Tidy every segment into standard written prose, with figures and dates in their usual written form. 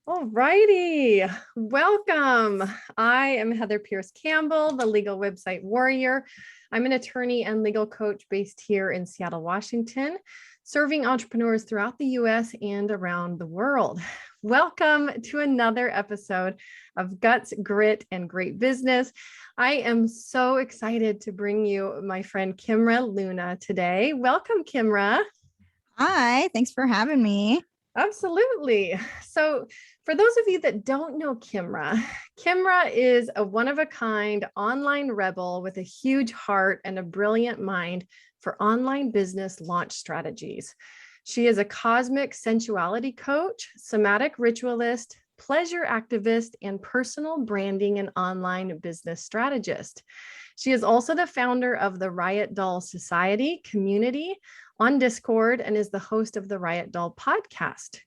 All righty. Welcome. I am Heather Pierce Campbell, the legal website warrior. I'm an attorney and legal coach based here in Seattle, Washington, serving entrepreneurs throughout the US and around the world. Welcome to another episode of Guts, Grit, and Great Business. I am so excited to bring you my friend Kimra Luna today. Welcome, Kimra. Hi, thanks for having me. Absolutely. So for those of you that don't know Kimra, Kimra is a one-of-a-kind online rebel with a huge heart and a brilliant mind for online business launch strategies. She is a cosmic sensuality coach, somatic ritualist, pleasure activist, and personal branding and online business strategist. She is also the founder of the Riot Doll Society community on Discord and is the host of the Riot Doll podcast.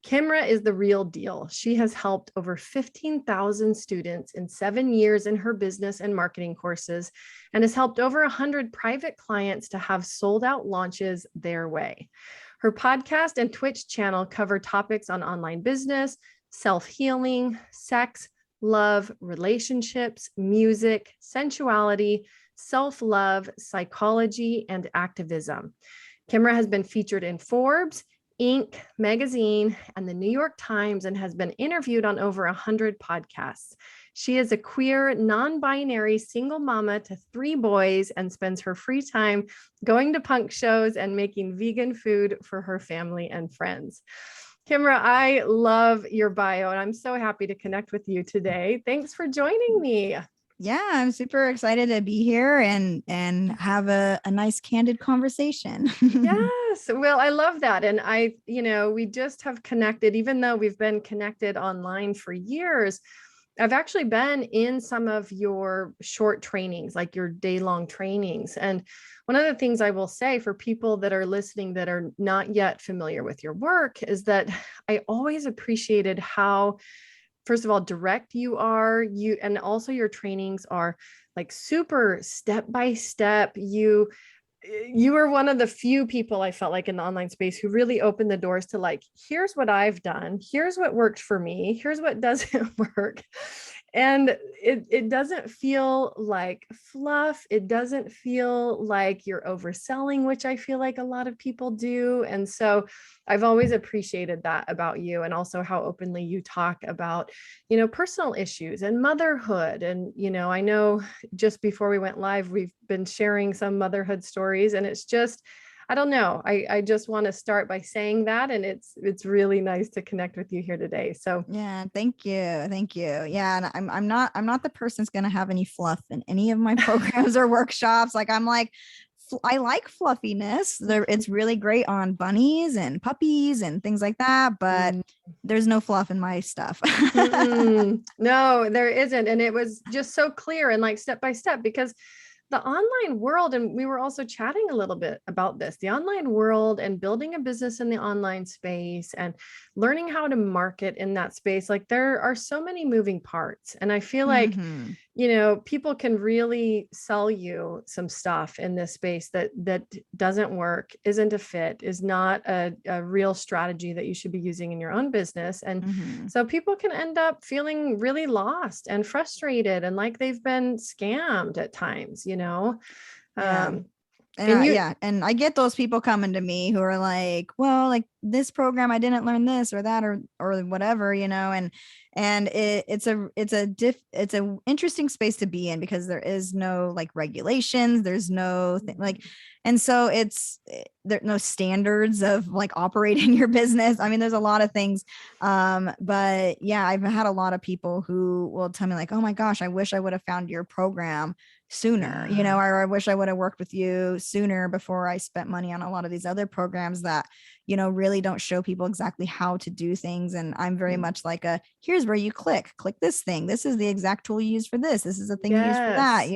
Kimra is the real deal. She has helped over 15,000 students in 7 years in her business and marketing courses and has helped over 100 private clients to have sold out launches their way. Her podcast and Twitch channel cover topics on online business, self-healing, sex, love, relationships, music, sensuality, self-love, psychology, and activism. Kimra has been featured in Forbes, Inc. magazine, and the New York Times and has been interviewed on over 100 podcasts. She is a queer, non-binary single mama to 3 boys and spends her free time going to punk shows and making vegan food for her family and friends. Kimra, I love your bio and I'm so happy to connect with you today. Thanks for joining me. Yeah, I'm super excited to be here and have a nice candid conversation. Yes. Well, I love that. And we just have connected, even though we've been connected online for years. I've actually been in some of your short trainings, like your day-long trainings. And one of the things I will say for people that are listening that are not yet familiar with your work is that I always appreciated how, first of all, direct you are, and also your trainings are like super step by step. You were one of the few people I felt like in the online space who really opened the doors to like, here's what I've done, here's what worked for me, here's what doesn't work. And it doesn't feel like fluff. It doesn't feel like you're overselling, which I feel like a lot of people do. And so I've always appreciated that about you, and also how openly you talk about, personal issues and motherhood. And, I know just before we went live, we've been sharing some motherhood stories, and it's just, I don't know. I just want to start by saying that. And it's really nice to connect with you here today. So yeah, thank you. Thank you. Yeah. And I'm not the person that's going to have any fluff in any of my programs or workshops. Like I like fluffiness. It's really great on bunnies and puppies and things like that, but there's no fluff in my stuff. No, there isn't. And it was just so clear and like step by step, because the online world, and we were also chatting a little bit about this, the online world and building a business in the online space and learning how to market in that space. Like there are so many moving parts. And I feel like, people can really sell you some stuff in this space that doesn't work, isn't a fit, is not a real strategy that you should be using in your own business. And so people can end up feeling really lost and frustrated and like they've been scammed at times, Yeah. And I get those people coming to me who are like, well, like this program, I didn't learn this or that or whatever, and it's an interesting space to be in, because there is no like regulations, there's no like, and so there are no standards of like operating your business. I mean, there's a lot of things, but yeah, I've had a lot of people who will tell me like, oh my gosh, I wish I would have found your program sooner, or I wish I would have worked with you sooner before I spent money on a lot of these other programs that, really don't show people exactly how to do things. And I'm very much like here's where you click this thing. This is the exact tool you use for this. This is the thing you use for that,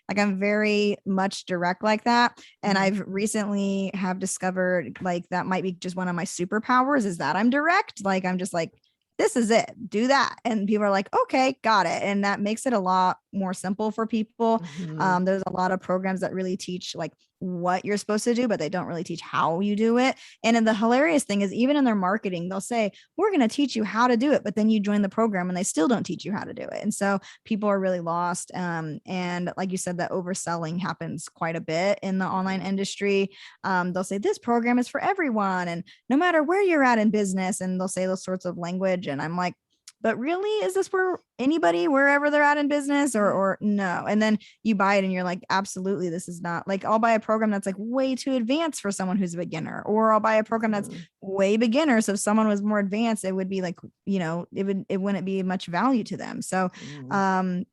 like I'm very much direct like that. And I've recently have discovered like that might be just one of my superpowers, is that I'm direct. Like, I'm just like, this is it, do that. And people are like, okay, got it. And that makes it a lot more simple for people. Mhm. There's a lot of programs that really teach like what you're supposed to do, but they don't really teach how you do it. And then the hilarious thing is, even in their marketing, they'll say, we're going to teach you how to do it, but then you join the program and they still don't teach you how to do it. And so people are really lost. And like you said, that overselling happens quite a bit in the online industry. They'll say this program is for everyone, and no matter where you're at in business, and they'll say those sorts of language. And I'm like, but really, is this where anybody, wherever they're at in business, or no? And then you buy it and you're like, absolutely, this is not like, I'll buy a program that's like way too advanced for someone who's a beginner, or I'll buy a program that's way beginner. So if someone was more advanced, it would be like, it wouldn't be much value to them. So, in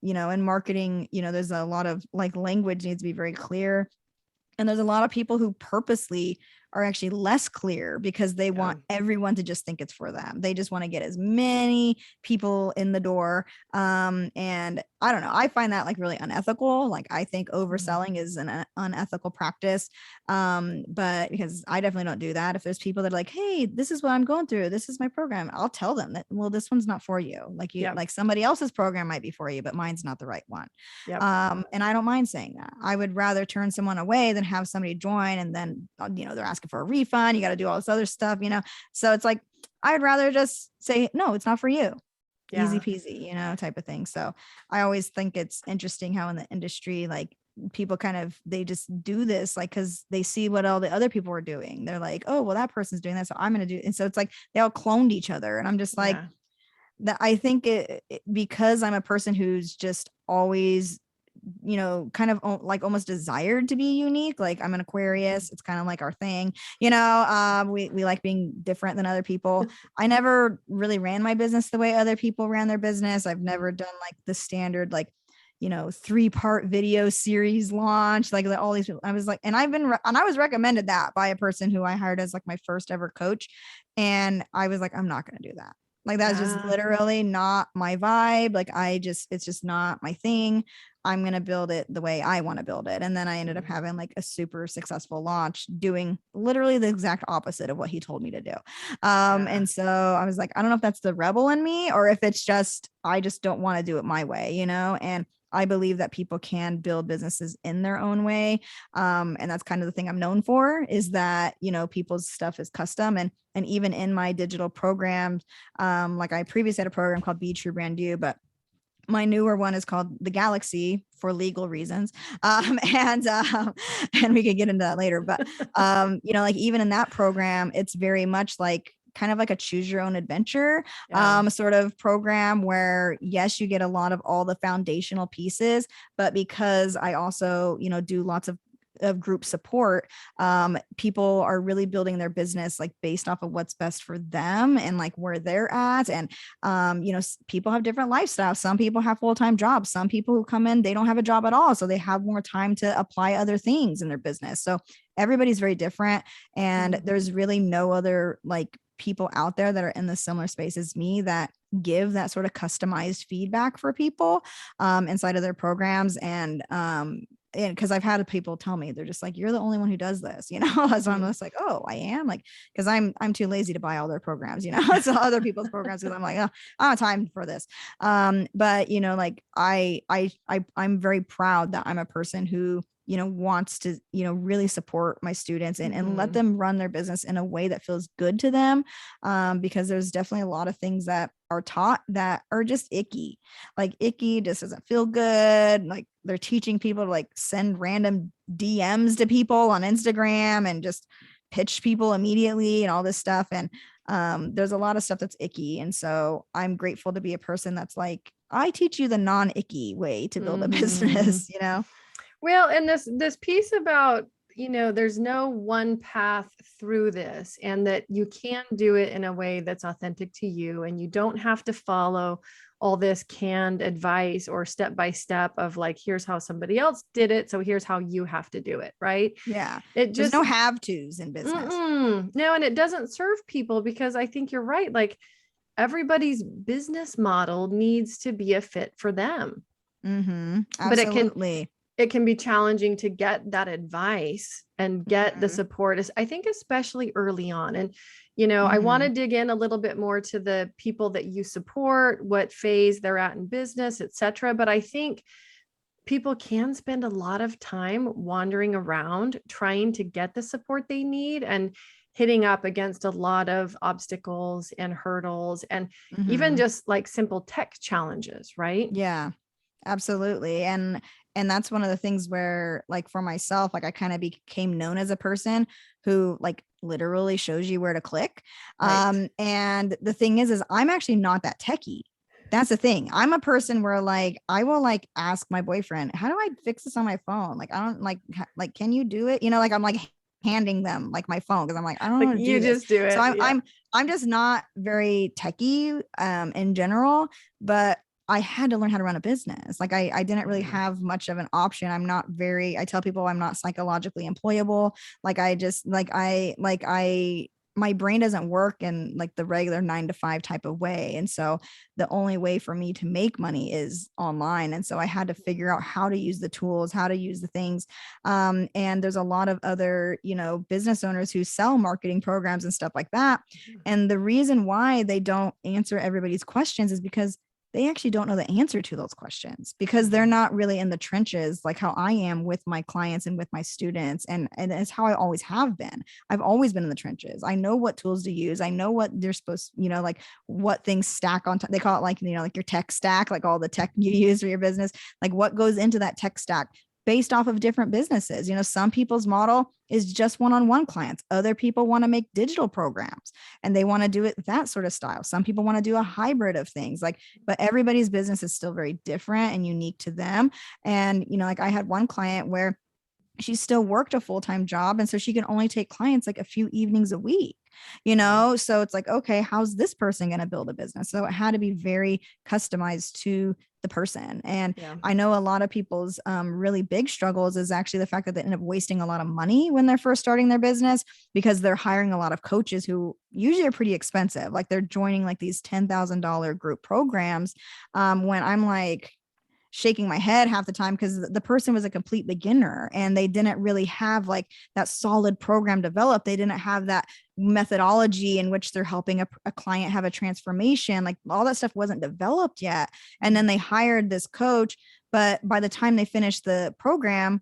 marketing, there's a lot of like language needs to be very clear. And there's a lot of people who purposely are actually less clear because they want everyone to just think it's for them. They just want to get as many people in the door. And I don't know, I find that like really unethical. Like, I think overselling is an unethical practice. But because I definitely don't do that. If there's people that are like, hey, this is what I'm going through, this is my program, I'll tell them that, well, this one's not for you. Like like somebody else's program might be for you, but mine's not the right one. And I don't mind saying that. I would rather turn someone away than have somebody join and then, they're asking for a refund. You got to do all this other stuff, so it's like, I'd rather just say, no, it's not for you. Easy peasy, type of thing. So I always think it's interesting how in the industry, like, people kind of, they just do this like because they see what all the other people are doing. They're like, oh, well, that person's doing that, so I'm going to do. And so it's like they all cloned each other. And I'm just like, that I think because I'm a person who's just always, kind of like almost desired to be unique. Like, I'm an Aquarius. It's kind of like our thing, we like being different than other people. I never really ran my business the way other people ran their business. I've never done like the standard, like, 3-part video series launch, like all these people. I was like, and I was recommended that by a person who I hired as like my first ever coach. And I was like, I'm not going to do that. Like, that's just literally not my vibe. Like, it's just not my thing. I'm going to build it the way I want to build it. And then I ended up having like a super successful launch doing literally the exact opposite of what he told me to do. And so I was like, I don't know if that's the rebel in me or if it's just, I just don't want to do it my way, and I believe that people can build businesses in their own way. And that's kind of the thing I'm known for, is that, people's stuff is custom. And even in my digital programs, like I previously had a program called Be True Brand You, but my newer one is called The Galaxy for legal reasons. And we could get into that later, but, like even in that program, it's very much like kind of like a choose your own adventure sort of program where, yes, you get a lot of all the foundational pieces, but because I also, do lots of group support, people are really building their business like based off of what's best for them and like where they're at. And people have different lifestyles. Some people have full-time jobs. Some people who come in, they don't have a job at all, so they have more time to apply other things in their business. So everybody's very different, and there's really no other like people out there that are in the similar space as me that give that sort of customized feedback for people inside of their programs. And because I've had people tell me, they're just like, you're the only one who does this, so I'm just like, oh, I am, like, because I'm too lazy to buy all their programs, so other people's programs, because I'm like, oh, I don't have time for this. But like I'm very proud that I'm a person who wants to, really support my students and let them run their business in a way that feels good to them. Because there's definitely a lot of things that are taught that are just icky, just doesn't feel good. Like, they're teaching people to like send random DMs to people on Instagram and just pitch people immediately and all this stuff. And there's a lot of stuff that's icky. And so I'm grateful to be a person that's like, I teach you the non-icky way to build a business, Well, and this piece about, there's no one path through this, and that you can do it in a way that's authentic to you, and you don't have to follow all this canned advice or step by step of like, here's how somebody else did it, so here's how you have to do it, right? Yeah. It just, there's no have tos in business. No, and it doesn't serve people, because I think you're right. Like, everybody's business model needs to be a fit for them. Absolutely. But it can be challenging to get that advice and get the support, I think, especially early on. And, I want to dig in a little bit more to the people that you support, what phase they're at in business, et cetera. But I think people can spend a lot of time wandering around trying to get the support they need and hitting up against a lot of obstacles and hurdles and even Mhm. just like simple tech challenges, right? Yeah, absolutely. And that's one of the things where, like, for myself, like I kind of became known as a person who like literally shows you where to click. Right. And the thing is I'm actually not that techie. That's the thing. I'm a person where like I will like ask my boyfriend, how do I fix this on my phone? Like I don't like can you do it? You know, like I'm like handing them like my phone because I'm like I don't know Like how to you do this. just do So it. Yeah. I'm just not very techie in general, but I had to learn how to run a business. Like I didn't really have much of an option. I tell people I'm not psychologically employable. Like I just my brain doesn't work in like the regular 9 to 5 type of way. And so the only way for me to make money is online. And so I had to figure out how to use the tools, how to use the things. And there's a lot of other, business owners who sell marketing programs and stuff like that. And the reason why they don't answer everybody's questions is because they actually don't know the answer to those questions because they're not really in the trenches like how I am with my clients and with my students. And it's how I always have been. I've always been in the trenches. I know what tools to use. I know what they're supposed, like what things stack on top. They call it like, like your tech stack, like all the tech you use for your business, like what goes into that tech stack based off of different businesses. Some people's model is just one-on-one clients. Other people want to make digital programs and they want to do it that sort of style. Some people want to do a hybrid of things like, but everybody's business is still very different and unique to them. And, like I had one client where she still worked a full-time job. And so she can only take clients like a few evenings a week, so it's like, okay, how's this person going to build a business? So it had to be very customized to the person. And Yeah. I know a lot of people's really big struggles is actually the fact that they end up wasting a lot of money when they're first starting their business because they're hiring a lot of coaches who usually are pretty expensive. Like they're joining like these $10,000 group programs. When I'm like, shaking my head half the time because the person was a complete beginner and they didn't really have like that solid program developed. They didn't have that methodology in which they're helping a client have a transformation. Like all that stuff wasn't developed yet. And then they hired this coach, but by the time they finished the program,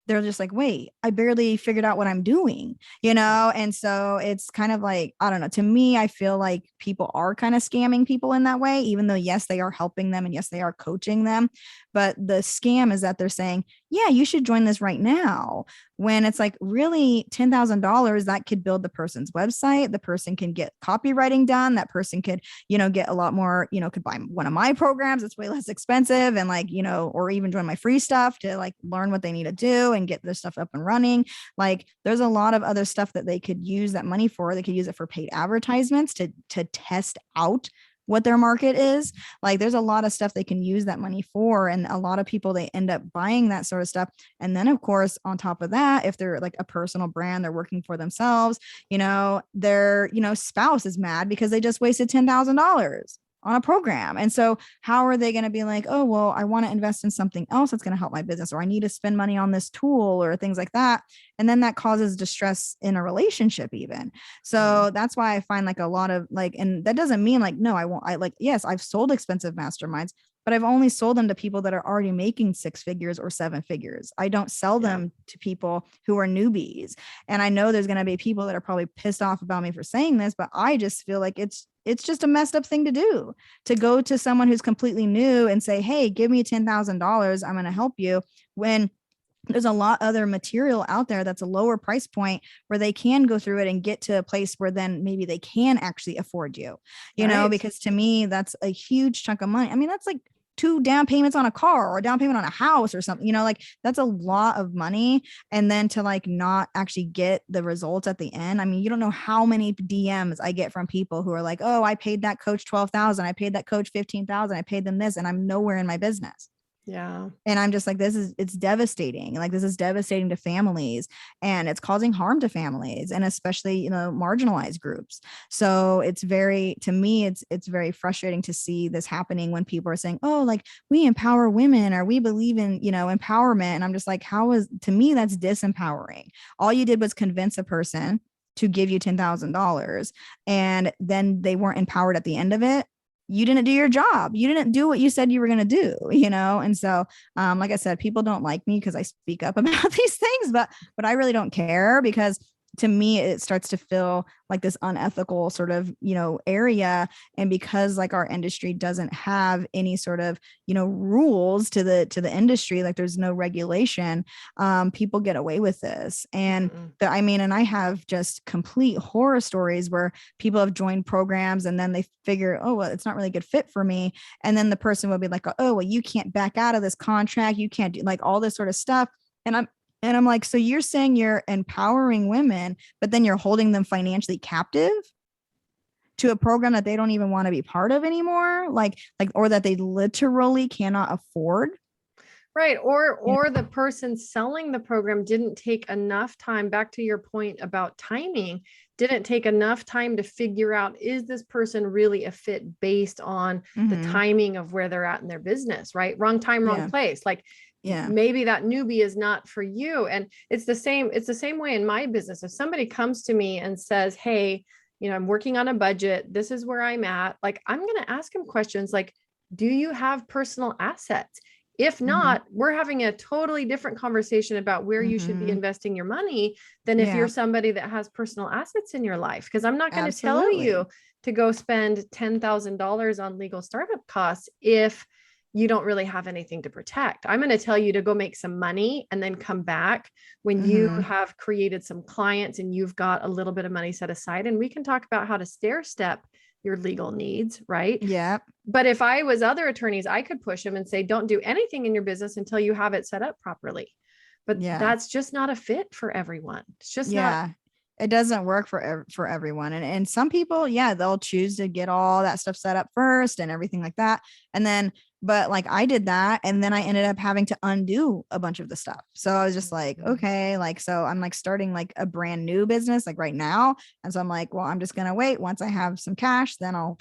they're just like, wait, I barely figured out what I'm doing, And so it's kind of like, I don't know, to me, I feel like people are kind of scamming people in that way, even though, yes, they are helping them and yes, they are coaching them. But the scam is that they're saying, yeah, you should join this right now. When it's like really $10,000 that could build the person's website. The person can get copywriting done. That person could, get a lot more, could buy one of my programs. It's way less expensive and like, or even join my free stuff to like learn what they need to do and get their stuff up and running. Like there's a lot of other stuff that they could use that money for. They could use it for paid advertisements to test out what their market is. Like there's a lot of stuff they can use that money for. And a lot of people, they end up buying that sort of stuff. And then of course, on top of that, if they're like a personal brand, they're working for themselves, their, spouse is mad because they just wasted $10,000 on a program. And so how are they going to be like, oh, well, I want to invest in something else that's going to help my business, or I need to spend money on this tool or things like that. And then that causes distress in a relationship even. So that's why I find like a lot of like, and that doesn't mean like, no, I won't, I like, yes, I've sold expensive masterminds, but I've only sold them to people that are already making 6 figures or 7 figures. I don't sell them to people who are newbies. And I know there's going to be people that are probably pissed off about me for saying this, but I just feel like it's just a messed up thing to do, to go to someone who's completely new and say, hey, give me $10,000. I'm going to help you, when there's a lot other material out there that's a lower price point where they can go through it and get to a place where then maybe they can actually afford you, because to me, that's a huge chunk of money. I mean, that's like 2 down payments on a car or a down payment on a house or something, like that's a lot of money. And then to like not actually get the results at the end. I mean, you don't know how many DMs I get from people who are like, oh, I paid that coach 12,000. I paid that coach 15,000. I paid them this, and I'm nowhere in my business. Yeah. And I'm just like, it's devastating. Like this is devastating to families, and it's causing harm to families, and especially, marginalized groups. So it's to me, it's very frustrating to see this happening when people are saying, oh, like we empower women, or we believe in, empowerment. And I'm just like, to me, that's disempowering. All you did was convince a person to give you $10,000, and then they weren't empowered at the end of it. you didn't do your job. You didn't do what you said you were going to do, And so, like I said, people don't like me because I speak up about these things, but I really don't care, because to me, it starts to feel like this unethical sort of, area. And because like our industry doesn't have any sort of, rules to the industry, like there's no regulation, people get away with this. And and I have just complete horror stories where people have joined programs and then they figure, oh, well, it's not really a good fit for me. And then the person will be like, oh, well, you can't back out of this contract. You can't do like all this sort of stuff. And I'm like, so you're saying you're empowering women, but then you're holding them financially captive to a program that they don't even want to be part of anymore, or that they literally cannot afford. Right. Or the person selling the program didn't take enough time, back to your point about timing, didn't take enough time to figure out, is this person really a fit based on the timing of where they're at in their business, right? Wrong time, wrong place. Like, maybe that newbie is not for you. And it's the same way in my business. If somebody comes to me and says, hey, I'm working on a budget, this is where I'm at, like, I'm going to ask them questions like, do you have personal assets? If not, we're having a totally different conversation about where you should be investing your money than if you're somebody that has personal assets in your life. Because I'm not going to tell you to go spend $10,000 on legal startup costs if you don't really have anything to protect. I'm going to tell you to go make some money and then come back when you have created some clients and you've got a little bit of money set aside, and we can talk about how to stair step your legal needs, right? Yeah. But if I was other attorneys, I could push them and say, don't do anything in your business until you have it set up properly. But that's just not a fit for everyone. It's just not. It doesn't work for everyone. And some people, they'll choose to get all that stuff set up first and everything like that. And then, but like I did that, and then I ended up having to undo a bunch of the stuff. So I was just like, okay, like, so I'm like starting like a brand new business like right now. And so I'm like, well, I'm just going to wait. Once I have some cash, then I'll,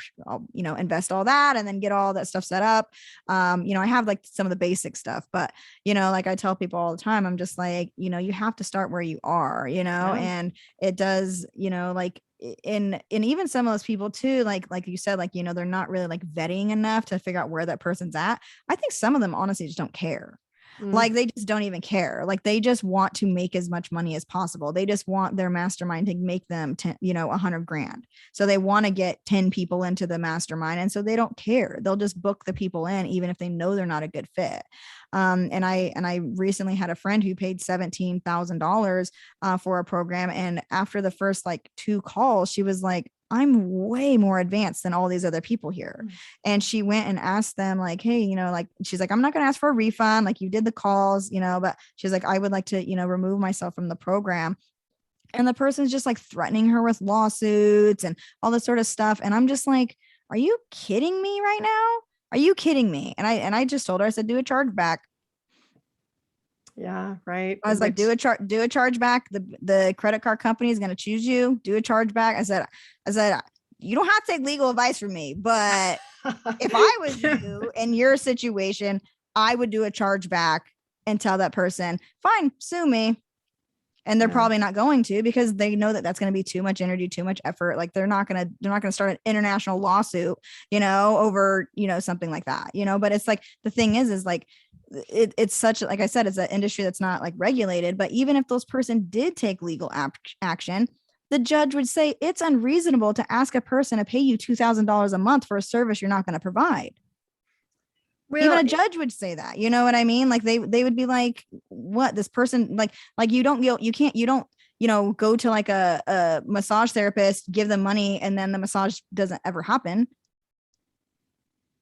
invest all that and then get all that stuff set up. I have like some of the basic stuff, but, like I tell people all the time, I'm just like, you have to start where you are, and it does, like, and even some of those people too, like you said, like, they're not really like vetting enough to figure out where that person's at. I think some of them honestly just don't care. Like they just don't even care. Like they just want to make as much money as possible. They just want their mastermind to make them 10, 100 grand. So they want to get 10 people into the mastermind. And so they don't care. They'll just book the people in, even if they know they're not a good fit. And I recently had a friend who paid $17,000 for a program. And after the first like 2 calls, she was like, I'm way more advanced than all these other people here. And she went and asked them like, hey, like, she's like, I'm not going to ask for a refund. Like you did the calls, but she's like, I would like to, remove myself from the program. And the person's just like threatening her with lawsuits and all this sort of stuff. And I'm just like, are you kidding me right now? Are you kidding me? And I just told her, I said, do a chargeback. Yeah. Right. I was like, do a chargeback. The credit card company is going to choose you. Do a chargeback. I said, you don't have to take legal advice from me, but if I was you in your situation, I would do a chargeback and tell that person, fine, sue me. And they're probably not going to, because they know that that's going to be too much energy, too much effort. Like they're not going to start an international lawsuit, over, something like that, but it's like, the thing is like, it's such, like I said, it's an industry that's not like regulated, but even if those person did take legal action, the judge would say it's unreasonable to ask a person to pay you $2,000 a month for a service you're not going to provide. Well, even a judge would say that, you know what I mean? Like they would be like, what, this person, like you don't go to like a massage therapist, give them money, and then the massage doesn't ever happen.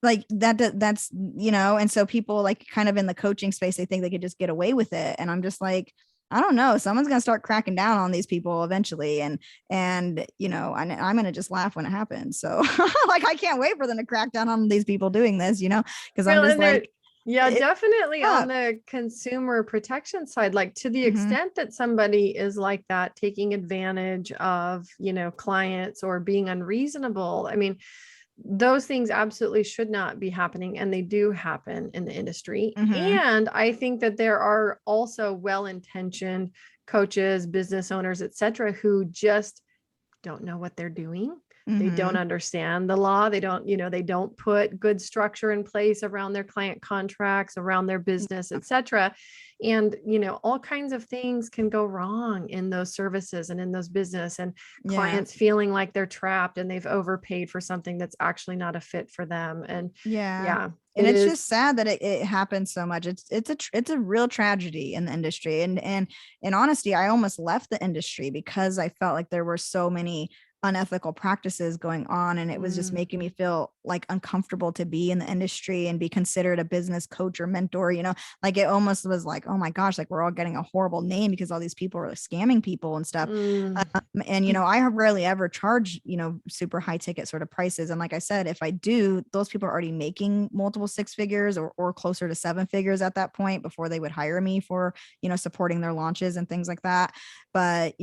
Like that's, and so people like kind of in the coaching space, they think they could just get away with it. And I'm just like, I don't know. Someone's going to start cracking down on these people eventually. And I'm going to just laugh when it happens. So like, I can't wait for them to crack down on these people doing this, because I'm just like, definitely on the consumer protection side, like to the extent that somebody is like that, taking advantage of, clients or being unreasonable. I mean, those things absolutely should not be happening, and they do happen in the industry. And I think that there are also well-intentioned coaches, business owners, etc., who just don't know what they're doing. They don't Mhm. understand the law. They don't, they don't put good structure in place around their client contracts, around their business, et cetera. And, all kinds of things can go wrong in those services and in those business, and Yeah. clients feeling like they're trapped and they've overpaid for something that's actually not a fit for them. And Yeah. yeah, And it it's is. just sad that it happens so much. It's a real tragedy in the industry. And in honesty, I almost left the industry because I felt like there were so many unethical practices going on, and it was just Mm, making me feel like uncomfortable to be in the industry and be considered a business coach or mentor. Like it almost was like, oh my gosh, like we're all getting a horrible name because all these people are like scamming people and stuff. mm, And I rarely ever charge super high ticket sort of prices. And like I said, if I do, those people are already making multiple six figures or closer to seven figures at that point before they would hire me for supporting their launches and things like that. But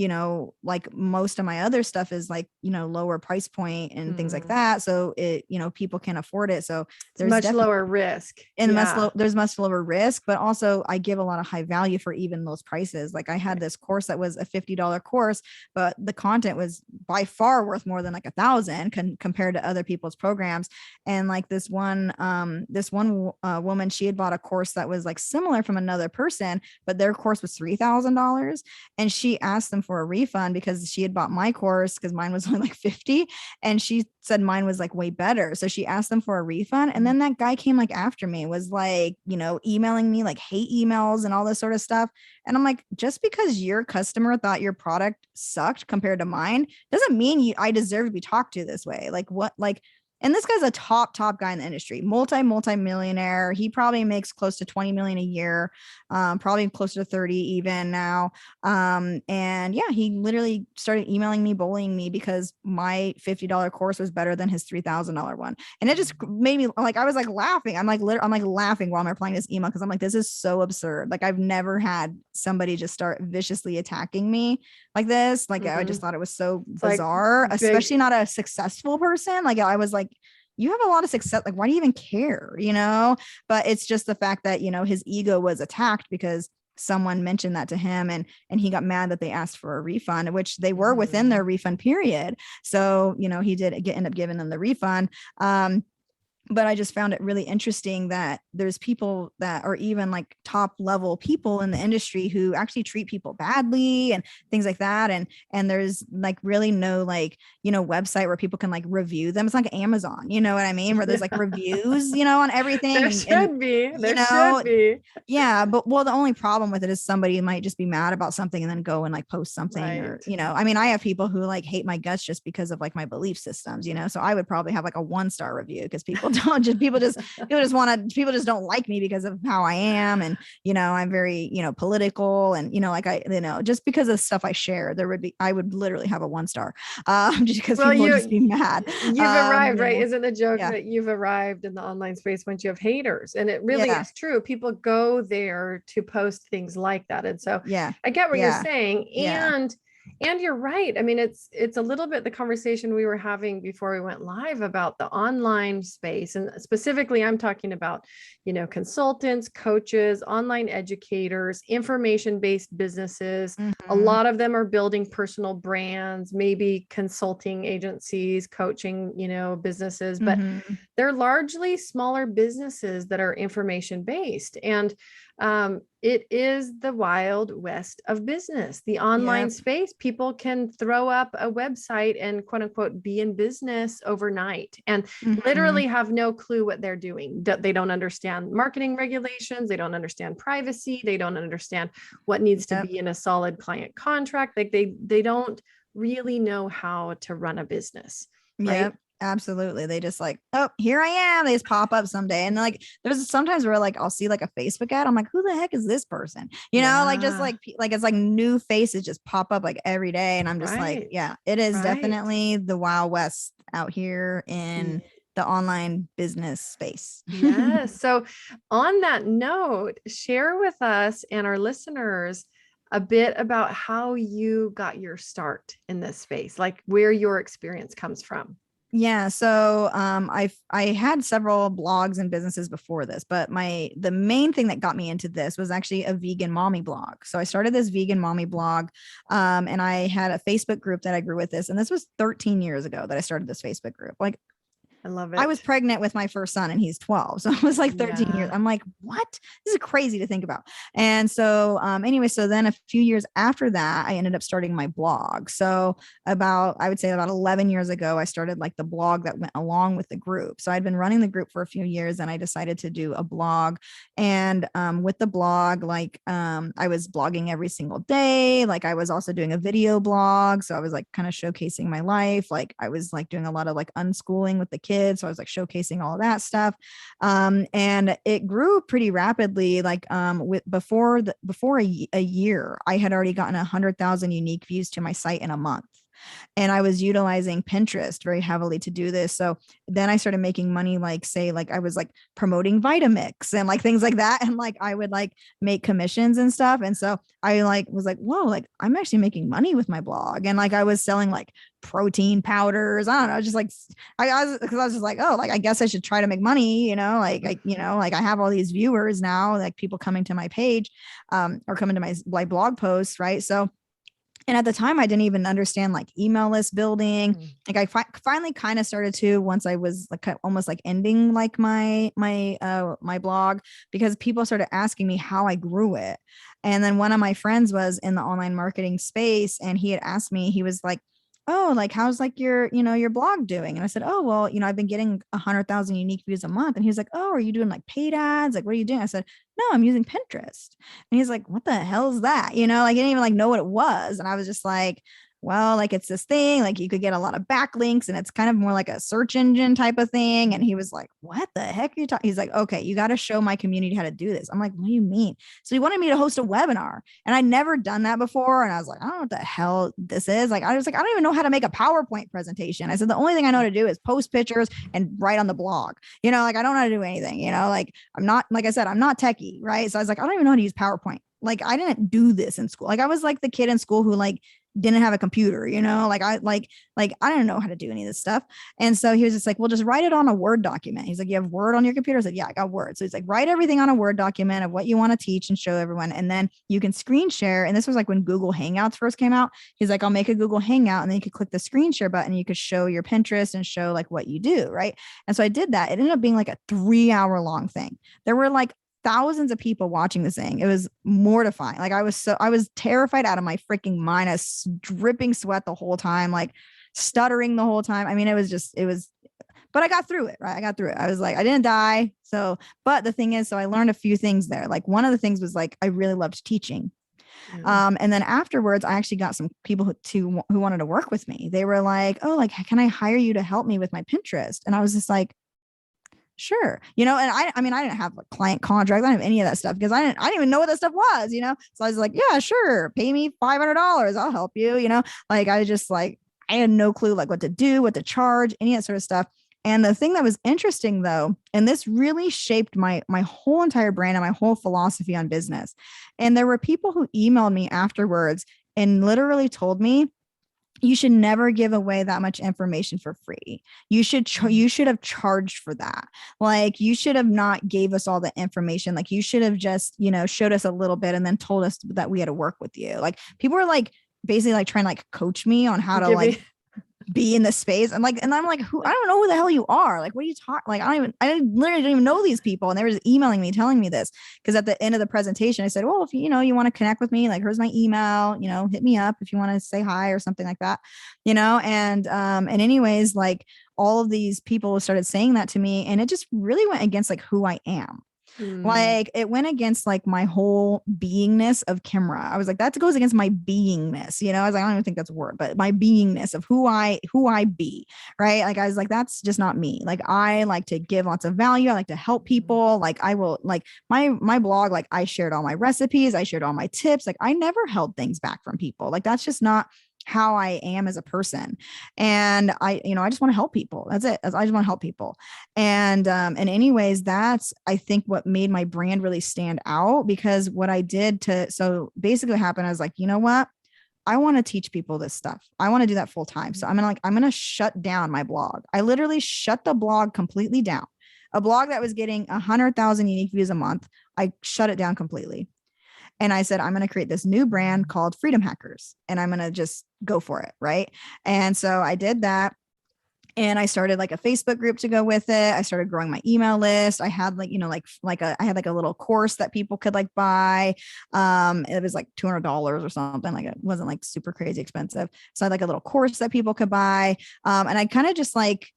like most of my other stuff is like lower price point and things like mm. that, so it people can afford it. So It's there's much definitely lower risk. and Yeah. there's much lower risk, but also I give a lot of high value for even those prices. Like I had Right. this course that was a $50 course, but the content was by far worth more than like 1,000 compared to other people's programs. And like this one woman, she had bought a course that was like similar from another person, but their course was $3,000. And she asked them for a refund because she had bought my course because mine was only like 50. And she said mine was like way better. So she asked them for a refund. And then that guy came like after me, was like, emailing me like hate emails and all this sort of stuff. And I'm like, just because your customer thought your product sucked compared to mine doesn't mean I deserve to be talked to this way. Like what, like, and this guy's a top guy in the industry, multi-millionaire. He probably makes close to 20 million a year, probably closer to 30 even now. And yeah, he literally started emailing me, bullying me because my $50 course was better than his $3,000 one. And it just made me like, I was like laughing. I'm like laughing while I'm replying this email, because I'm like, this is so absurd. Like I've never had somebody just start viciously attacking me like this. Like I just thought it was so It's like bizarre, big. especially not a successful person. Like I was like, you have a lot of success. Like, why do you even care? But it's just the fact that, his ego was attacked because someone mentioned that to him, and he got mad that they asked for a refund, which they were within their refund period. So, he did end up giving them the refund. But I just found it really interesting that there's people that are even like top level people in the industry who actually treat people badly and things like that. And there's like really no like, website where people can like review them. It's like Amazon, you know what I mean? Where there's like reviews, on everything. There And should be. you There should know, be. yeah, but well, the only problem with it is somebody might just be mad about something and then go and like post something, or Right. I mean, I have people who like hate my guts just because of like my belief systems, so I would probably have like a 1-star review, because people people just don't like me because of how I am. And I'm very political, and like just because of stuff I share, I would literally have a 1-star, just because Well, people would just be mad. you've arrived, right? Yeah, Isn't the joke yeah, that you've arrived in the online space once you have haters? And it really yeah, is true. People go there to post things like that. And so yeah, I get what you're yeah, saying. yeah. And you're right. I mean, it's a little bit the conversation we were having before we went live about the online space. And specifically, I'm talking about, consultants, coaches, online educators, information-based businesses. A Mhm. lot of them are building personal brands, maybe consulting agencies, coaching, businesses, but Mhm. they're largely smaller businesses that are information based. And it is the wild west of business, the online Yep. space. People can throw up a website and quote unquote be in business overnight and Mhm. literally have no clue what they're doing. They don't understand marketing regulations. They don't understand privacy. They don't understand what needs to Yep. be in a solid client contract. Like they don't really know how to run a business, right? Yep. Absolutely. They just like, oh, here I am. They just pop up someday. And like, there's sometimes where like I'll see like a Facebook ad. I'm like, who the heck is this person? Like just Yeah, like it's like new faces just pop up like every day. And I'm just like, right, yeah, it is right. definitely the Wild West out here in the online business space. Yes. So, on that note, share with us and our listeners a bit about how you got your start in this space, like where your experience comes from. Yeah. So I had several blogs and businesses before this, but the main thing that got me into this was actually a vegan mommy blog. So I started this vegan mommy blog, and I had a Facebook group that I grew with this. And this was 13 years ago that I started this Facebook group. Like, I love I was it. pregnant with my first son and he's 12. So it was like 13 years. Yeah. I'm like, what? This is crazy to think about. And so, anyway, so then a few years after that, I ended up starting my blog. So I would say about 11 years ago, I started like the blog that went along with the group. So I'd been running the group for a few years and I decided to do a blog. And with the blog, like I was blogging every single day. Like I was also doing a video blog. So I was like kind of showcasing my life. Like I was like doing a lot of like unschooling with the kids. So I was like showcasing all of that stuff. And it grew pretty rapidly. Like before a year, I had already gotten 100,000 unique views to my site in a month. And I was utilizing Pinterest very heavily to do this. So then I started making money, like say, like I was like promoting Vitamix and like things like that. And like I would like make commissions and stuff. And so I like was like, whoa, like I'm actually making money with my blog. And like I was selling like protein powders. I don't know, just like because I was just like, oh, like I guess I should try to make money, like I have all these viewers now, like people coming to my page, or coming to my blog posts, right? So and at the time, I didn't even understand like email list building. Like I finally kind of started to once I was like almost like ending like my blog, because people started asking me how I grew it. And then one of my friends was in the online marketing space, and he had asked me, he was like, oh, like how's like your blog doing? And I said, oh, well, I've been getting 100,000 unique views a month. And he's like, oh, are you doing like paid ads? Like, what are you doing? I said, no, I'm using Pinterest. And he's like, what the hell is that? Like, I didn't even like know what it was. And I was just like, well, like it's this thing, like you could get a lot of backlinks and it's kind of more like a search engine type of thing. And he was like, what the heck are you talking? He's like, okay, you got to show my community how to do this. I'm like, what do you mean? So he wanted me to host a webinar, and I'd never done that before. And I was like, I don't know what the hell this is. Like, I was like, I don't even know how to make a PowerPoint presentation. I said, the only thing I know how to do is post pictures and write on the blog, like I don't know how to do anything, like I'm not, like I said, I'm not techie. Right. So I was like, I don't even know how to use PowerPoint. Like I didn't do this in school. Like I was like the kid in school who like didn't have a computer, like I didn't know how to do any of this stuff. And so he was just like, well, just write it on a Word document. He's like, you have Word on your computer? I said, yeah, I got Word. So he's like, write everything on a Word document of what you want to teach and show everyone. And then you can screen share. And this was like when Google Hangouts first came out. He's like, I'll make a Google Hangout, and then you could click the screen share button. You could show your Pinterest and show like what you do. Right. And so I did that. It ended up being like a 3-hour long thing. There were like thousands of people watching this thing. It was mortifying. Like I was terrified out of my freaking mind. I was dripping sweat the whole time, like stuttering the whole time. I mean, but I got through it, right? I got through it. I was like, I didn't die. So, but the thing is, so I learned a few things there. Like one of the things was like, I really loved teaching. And then afterwards, I actually got some people who wanted to work with me. They were like, oh, like, can I hire you to help me with my Pinterest? And I was just like, sure. And I mean, I didn't have a client contract. I didn't have any of that stuff because I didn't even know what that stuff was, So I was like, yeah, sure. Pay me $500. I'll help you, like, I just like, I had no clue like what to do, what to charge, any of that sort of stuff. And the thing that was interesting though, and this really shaped my whole entire brand and my whole philosophy on business. And there were people who emailed me afterwards and literally told me, you should never give away that much information for free. You should have charged for that. Like you should have not gave us all the information. Like you should have just, showed us a little bit and then told us that we had to work with you. Like people were like basically like trying to like coach me on how to like be in the space. And I'm like, I don't know who the hell you are. Like, what are you talking? Like, I literally didn't even know these people. And they were just emailing me, telling me this. Cause at the end of the presentation, I said, well, if you want to connect with me, like, here's my email, hit me up if you want to say hi or something like that, and anyways, like all of these people started saying that to me, and it just really went against like who I am. Like it went against like my whole beingness of Kimra. I was like, that goes against my beingness, I was like, I don't even think that's a word, but my beingness of who I be, right? Like I was like, that's just not me. Like I like to give lots of value. I like to help people. Like I will, like my blog, like I shared all my recipes, I shared all my tips. Like I never held things back from people. Like that's just not how I am as a person. And I just want to help people. That's it. I just want to help people. And anyways, that's, I think what made my brand really stand out, because what I did so basically what happened, I was like, you know what? I want to teach people this stuff. I want to do that full time. So I'm going to shut down my blog. I literally shut the blog completely down. A blog that was getting 100,000 unique views a month, I shut it down completely. And I said, I'm going to create this new brand called Freedom Hackers, and I'm going to just go for it. Right. And so I did that. And I started like a Facebook group to go with it. I started growing my email list. I had like, I had like a little course that people could like buy. It was like $200 or something. Like, it wasn't like super crazy expensive. So I had like a little course that people could buy. And I kind of just like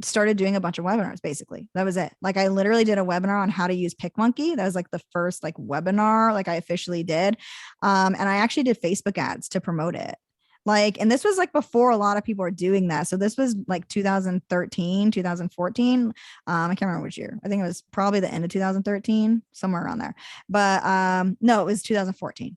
started doing a bunch of webinars. Basically, that was it. Like, I literally did a webinar on how to use PicMonkey. That was like the first like webinar like I officially did. And I actually did Facebook ads to promote it. Like, and this was like before a lot of people were doing that. So this was like 2013, 2014. I can't remember which year. I think it was probably the end of 2013, somewhere around there. But no, it was 2014.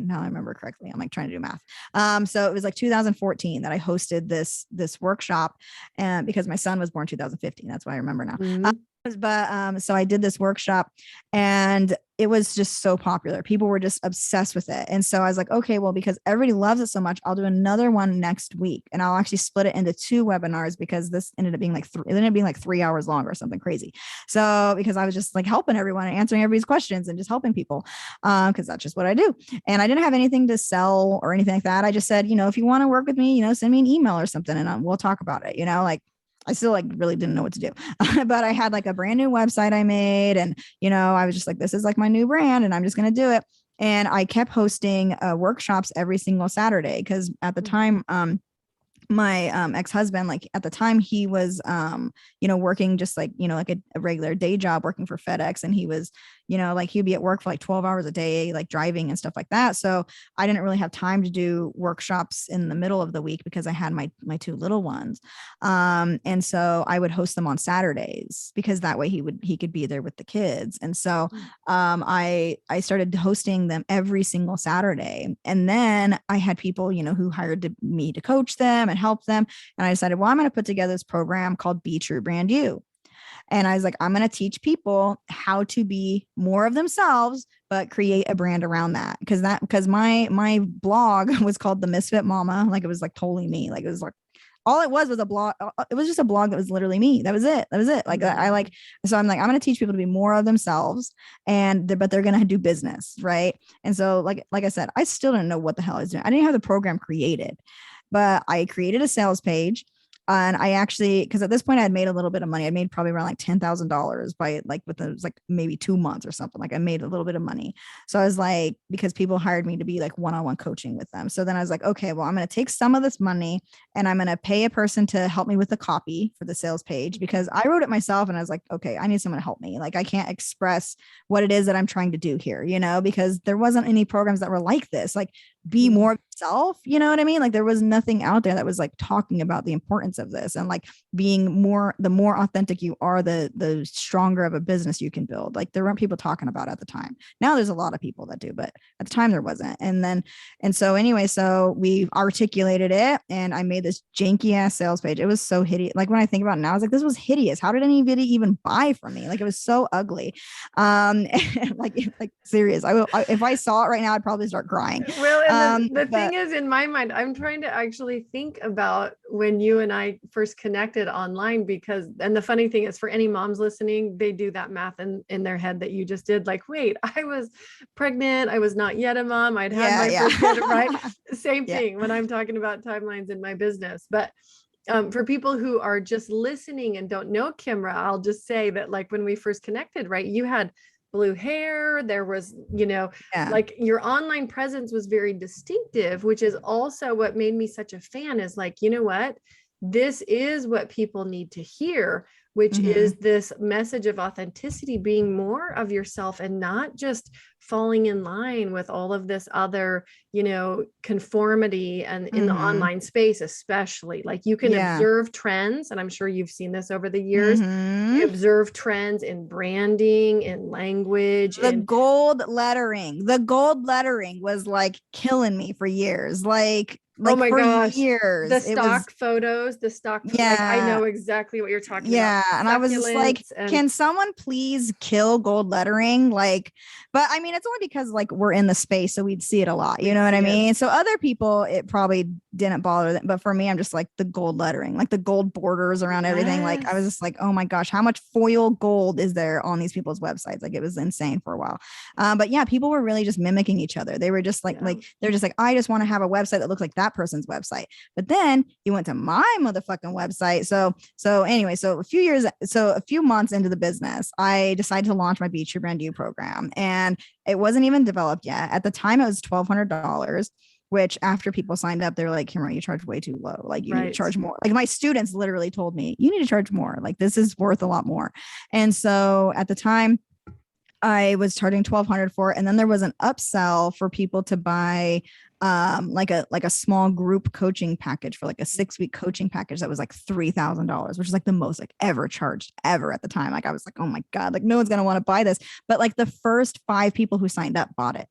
Now I remember correctly. I'm like trying to do math. So it was like 2014 that I hosted this workshop, and because my son was born 2015, that's why I remember now. But so I did this workshop, and it was just so popular. People were just obsessed with it. And so I was like, okay, well, because everybody loves it so much, I'll do another one next week, and I'll actually split it into 2 webinars, because this ended up being like 3 hours long or something crazy. So because I was just like helping everyone and answering everybody's questions and just helping people, because that's just what I do. And I didn't have anything to sell or anything like that. I just said, if you want to work with me, send me an email or something, and we'll talk about it. Like, I still like really didn't know what to do, but I had like a brand new website I made, and, I was just like, this is like my new brand, and I'm just going to do it. And I kept hosting workshops every single Saturday. Cause at the time, my ex-husband, like at the time, he was working just like like a regular day job working for FedEx, and he was like he'd be at work for like 12 hours a day, like driving and stuff like that. So I didn't really have time to do workshops in the middle of the week, because I had my 2 little ones, and so I would host them on Saturdays, because that way he could be there with the kids. And so I started hosting them every single Saturday, and then I had people who hired me to coach them and help them. And I decided, well, I'm going to put together this program called Be True Brand You. And I was like, I'm going to teach people how to be more of themselves, but create a brand around that. Because my blog was called The Misfit Mama. Like, it was like totally me. Like, it was like, all it was a blog. It was just a blog that was literally me. That was it. Like, so I'm like, I'm going to teach people to be more of themselves, but they're going to do business. Right. And so like I said, I still didn't know what the hell I was doing. I didn't have the program created, but I created a sales page. And I actually, because at this point I had made a little bit of money. I made probably around like $10,000 by like it was like maybe 2 months or something. Like, I made a little bit of money. So I was like, because people hired me to be like one-on-one coaching with them. So then I was like, okay, well, I'm going to take some of this money, and I'm going to pay a person to help me with the copy for the sales page, because I wrote it myself, and I was like, okay, I need someone to help me. Like, I can't express what it is that I'm trying to do here, because there wasn't any programs that were like this. Like, be more of yourself, you know what I mean? Like, there was nothing out there that was like talking about the importance of this, and like being the more authentic you are, the stronger of a business you can build. Like, there weren't people talking about it at the time. Now there's a lot of people that do, but at the time there wasn't. And so anyway, so we articulated it, and I made this janky ass sales page. It was so hideous. Like, when I think about it now, I was like, this was hideous. How did anybody even buy from me? Like, it was so ugly. Like serious. If I saw it right now, I'd probably start crying. Well, and the thing is, in my mind, I'm trying to actually think about when you and I first connected online, and the funny thing is, for any moms listening, they do that math in their head that you just did. Like, wait, I was pregnant. I was not yet a mom. I'd had my first kid, right? Same thing when I'm talking about timelines in my business. But for people who are just listening and don't know Kimra, I'll just say that, like, when we first connected, right, you had blue hair, there was, like, your online presence was very distinctive, which is also what made me such a fan. Is like, you know what, this is what people need to hear, which is this message of authenticity, being more of yourself, and not just falling in line with all of this other, conformity, and in the online space, especially. Like, you can observe trends, and I'm sure you've seen this over the years. You observe trends in branding, in language. The gold lettering was like killing me for years. Like, Oh like my for gosh. The years. It was, stock photos, like I yeah. know exactly what you're talking about. Yeah. And I was just like, Succulents and can someone please kill gold lettering? Like, but I mean, it's only because like we're in the space, so we'd see it a lot. You we'd know what I see it. mean? So other people, it probably didn't bother them. But for me, I'm just like the gold lettering, like the gold borders around everything. Like I was Yes. just like, oh my gosh, how much foil gold is there on these people's websites? Like it was insane for a while. But yeah, people were really just mimicking each other. They were just Yeah. they're just like, I just want to have a website that looks like that person's website. But then you went to my motherfucking website. So anyway, a few months into the business, I decided to launch my Beach Your Brand You program, and it wasn't even developed yet. At the time, it was $1,200. Which after people signed up, they're like, Kimra, you charge way too low. Like you need to charge more. Like my students literally told me, you need to charge more. Like this is worth a lot more. And so at the time, I was charging $1,200 for it. And then there was an upsell for people to buy like a small group coaching package for like a 6-week coaching package that was like $3,000, which is like the most like ever charged ever at the time. Like I was like, oh my God, like no one's gonna want to buy this. But like the first 5 people who signed up bought it.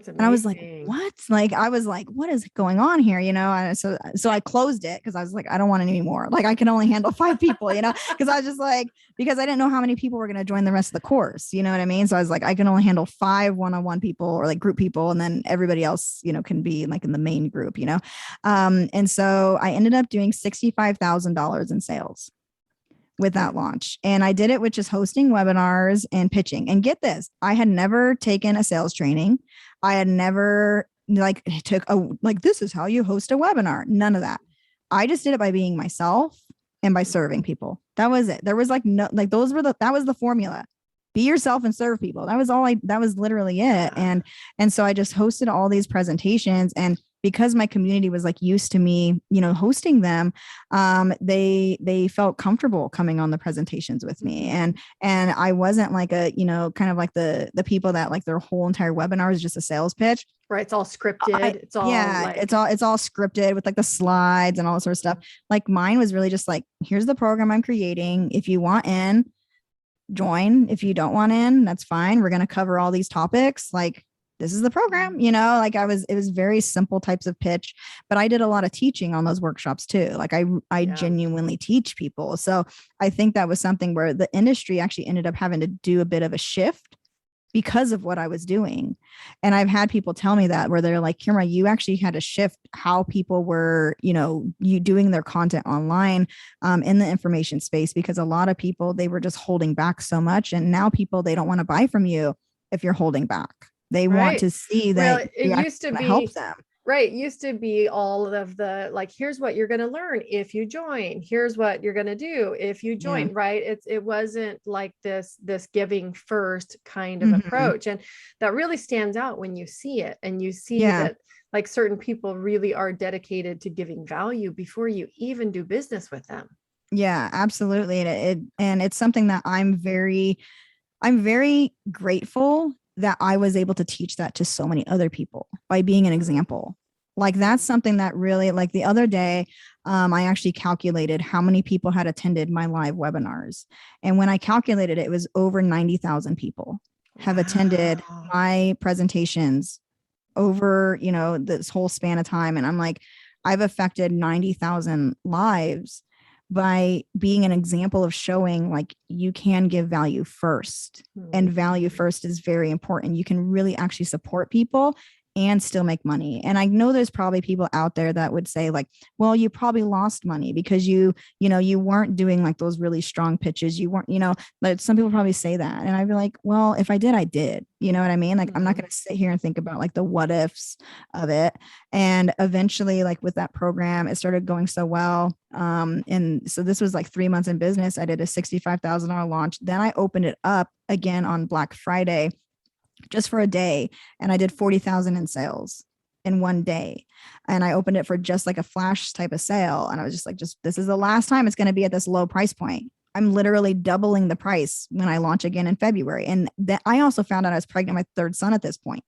And I was like, what? Like, I was like, what is going on here? You know? And so I closed it because I was like, I don't want any more. Like I can only handle 5 people, you know, because I was just like, because I didn't know how many people were going to join the rest of the course. You know what I mean? So I was like, I can only handle 5 one-on-one people or like group people. And then everybody else, you know, can be like in the main group, you know? And so I ended up doing $65,000 in sales with that launch. And I did it with just hosting webinars and pitching. And get this, I had never taken a sales training. I had never like took like, this is how you host a webinar. None of that. I just did it by being myself and by serving people. That was it. There was like no, like that was the formula. Be yourself and serve people. That was literally it. And so I just hosted all these presentations, and because my community was like used to me, you know, hosting them, they felt comfortable coming on the presentations with me. And I wasn't like a, you know, kind of like the people that like their whole entire webinar is just a sales pitch. Right. It's all scripted. It's all it's all scripted with like the slides and all that sort of stuff. Like mine was really just like, here's the program I'm creating. If you want in, join. If you don't want in, that's fine. We're going to cover all these topics. Like, this is the program, you know, like it was very simple types of pitch, but I did a lot of teaching on those workshops too. Like I genuinely teach people. So I think that was something where the industry actually ended up having to do a bit of a shift because of what I was doing. And I've had people tell me that, where they're like, Kimra, you actually had to shift how people were, you know, you doing their content online in the information space, because a lot of people, they were just holding back so much. And now people, they don't want to buy from you if you're holding back. They want to see that it used to be help them. Right. It used to be all of the like, here's what you're going to learn if you join. Here's what you're going to do if you join. Right. It wasn't like this giving first kind of approach. And that really stands out when you see it, and you see that like certain people really are dedicated to giving value before you even do business with them. Yeah, absolutely. And it's something that I'm very grateful that I was able to teach that to so many other people by being an example. Like that's something that really, like the other day, I actually calculated how many people had attended my live webinars. And when I calculated it, it was over 90,000 people have attended my presentations over, you know, this whole span of time. And I'm like, I've affected 90,000 lives by being an example of showing like you can give value first, and value first is very important. You can really actually support people and still make money. And I know there's probably people out there that would say like, well, you probably lost money because you weren't doing like those really strong pitches. You weren't, you know, like some people probably say that. And I'd be like, well, if I did, I did, you know what I mean? Like, I'm not going to sit here and think about like the what ifs of it. And eventually, like with that program, it started going so well. And so this was like 3 months in business. I did a $65,000 launch. Then I opened it up again on Black Friday, just for a day. And I did 40,000 in sales in one day. And I opened it for just like a flash type of sale. And I was just like, this is the last time it's going to be at this low price point. I'm literally doubling the price when I launch again in February. And that I also found out I was pregnant with my 3rd son at this point.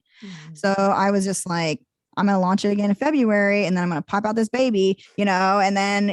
So I was just like, I'm going to launch it again in February, and then I'm going to pop out this baby, and then,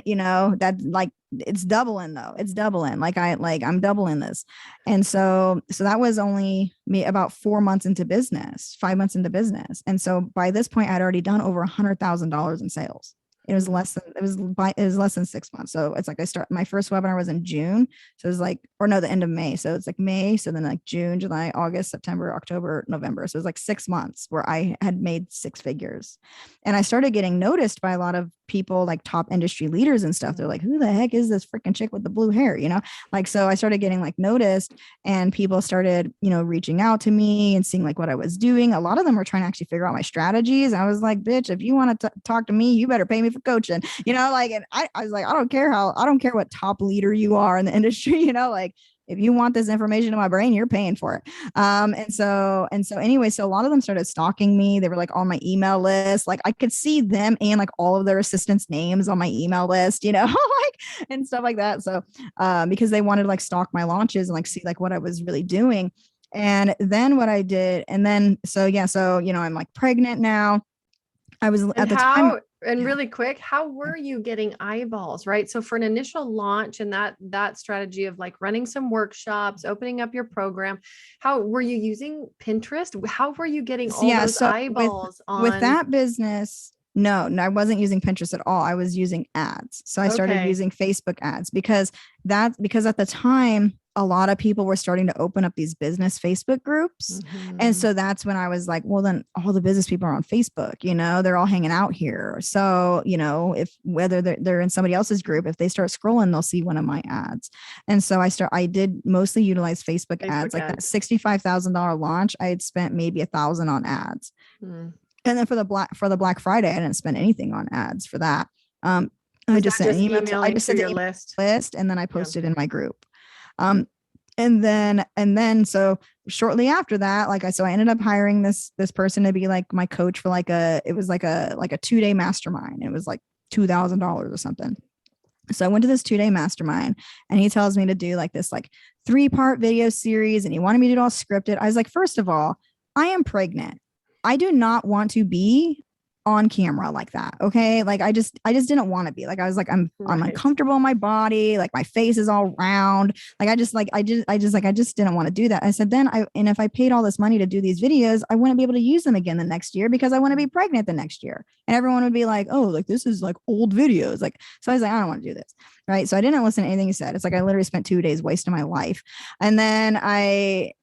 that like, it's doubling though. It's doubling. I'm doubling this. And so that was only me about 4 months into business, 5 months into business. And so by this point, I'd already done over $100,000 in sales. It was less than 6 months. So it's like my first webinar was in June. So it was like, or no, the end of May. So it's like May. So then like June, July, August, September, October, November. So it was like 6 months where I had made six figures. And I started getting noticed by a lot of people, like top industry leaders and stuff. They're like, who the heck is this freaking chick with the blue hair? Like, so I started getting like noticed, and people started, reaching out to me and seeing like what I was doing. A lot of them were trying to actually figure out my strategies. I was like, bitch, if you want to talk to me, you better pay me for coaching, like, and I was like, I don't care what top leader you are in the industry, like, if you want this information in my brain, you're paying for it. And so anyway, so a lot of them started stalking me. They were like on my email list. Like I could see them and like all of their assistants' names on my email list, like, and stuff like that. So, because they wanted to like stalk my launches and like see like what I was really doing. And then what I did, and then, so I'm like pregnant now. I was at the time. And really quick, how were you getting eyeballs, right? So for an initial launch and that strategy of like running some workshops, opening up your program, how were you using Pinterest? How were you getting all those eyeballs with that business? No, I wasn't using Pinterest at all. I was using ads. So I started using Facebook ads because at the time, a lot of people were starting to open up these business Facebook groups. Mm-hmm. And so that's when I was like, well, then all the business people are on Facebook, they're all hanging out here. So, if whether they're in somebody else's group, if they start scrolling, they'll see one of my ads. And so I did mostly utilize Facebook ads. Like that $65,000 launch, I had spent maybe $1,000 on ads. Mm. And then for the Black Friday, I didn't spend anything on ads for that. I just sent an email. I just sent your list, and then I posted in my group. And then so shortly after that, I ended up hiring this person to be like my coach for it was like a 2-day mastermind. It was like $2,000 or something. So I went to this 2-day mastermind, and he tells me to do like this 3-part video series, and he wanted me to do it all scripted. I was like, first of all, I am pregnant. I do not want to be on camera like that. Okay. Like I just didn't want to be like, I was like, I'm uncomfortable in my body. Like my face is all round. Like I just didn't want to do that. I said, and if I paid all this money to do these videos, I wouldn't be able to use them again the next year because I want to be pregnant the next year. And everyone would be like, oh, like this is like old videos. Like, so I was like, I don't want to do this. Right. So I didn't listen to anything he said. It's like, I literally spent 2 days wasting my life. And then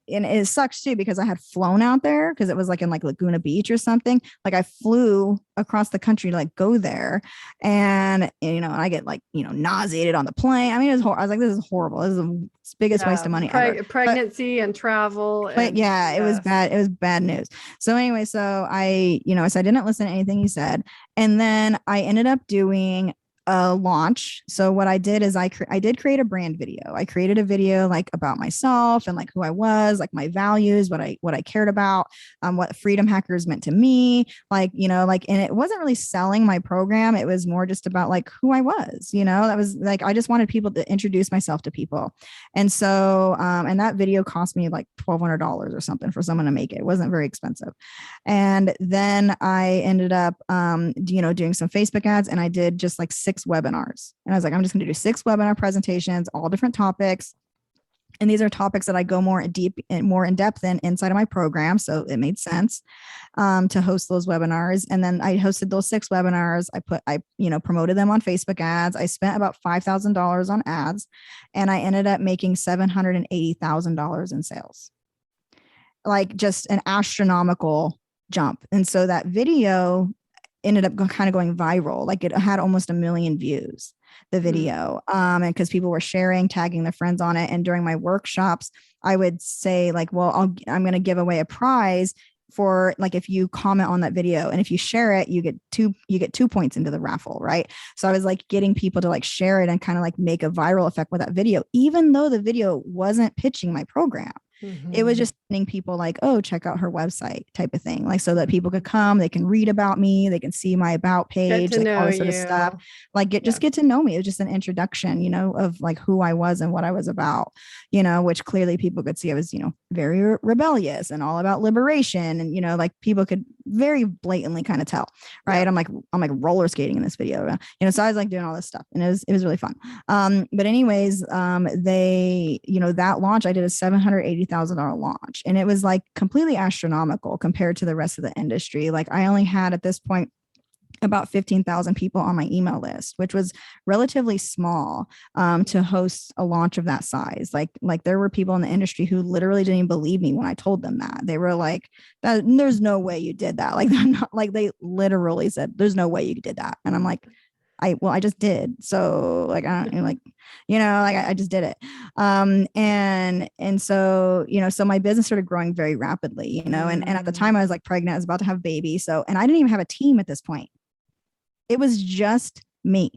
and it sucks too, because I had flown out there because it was like in like Laguna Beach or something. Like I flew across the country to like go there, and I get like, nauseated on the plane. I mean, I was like, this is horrible. This is the biggest waste of money ever. Pregnancy and travel. It was bad. It was bad news. So anyway, so I didn't listen to anything he said. And then I ended up doing a launch. So what I did is I did create a brand video. I created a video like about myself and like who I was, like my values, what I cared about, what Freedom Hackers meant to me, and it wasn't really selling my program. It was more just about like who I was, that was like, I just wanted people to introduce myself to people. And so, and that video cost me like $1,200 or something for someone to make it. It wasn't very expensive. And then I ended up, doing some Facebook ads, and I did just like 6 webinars. And I was like, I'm just going to do 6 webinar presentations, all different topics. And these are topics that I go more in depth in inside of my program. So it made sense to host those webinars. And then I hosted those 6 webinars. I promoted them on Facebook ads. I spent about $5,000 on ads, and I ended up making $780,000 in sales. Like just an astronomical jump. And so that video ended up kind of going viral. Like it had almost 1 million views, the video. And because people were sharing, tagging their friends on it. And during my workshops, I would say like, well, I'm going to give away a prize for like, if you comment on that video, and if you share it, you get 2 points into the raffle. Right. So I was like getting people to like share it and kind of like make a viral effect with that video, even though the video wasn't pitching my program. Mm-hmm. It was just people like, oh, check out her website type of thing, like so that people could come, they can read about me, they can see my about page, like all this sort of stuff, like just get to know me. It was just an introduction, you know, of like who I was and what I was about, you know, which clearly people could see I was, you know, very rebellious and all about liberation, and you know, like people could very blatantly kind of tell, right? I'm like roller skating in this video, you know, so I was like doing all this stuff, and it was really fun. But anyways, they, you know, that launch, I did a $780,000 launch, and it was like completely astronomical compared to the rest of the industry. Like I only had at this point about 15,000 people on my email list, which was relatively small to host a launch of that size. Like there were people in the industry who literally didn't even believe me when I told them that. They were like, there's no way you did that. Like they're not, like they literally said, there's no way you did that. And I'm like, I just did. So like, I don't like, you know, like I just did it. And so, you know, so my business started growing very rapidly, you know, and at the time I was like pregnant, I was about to have a baby. So, and I didn't even have a team at this point. It was just me.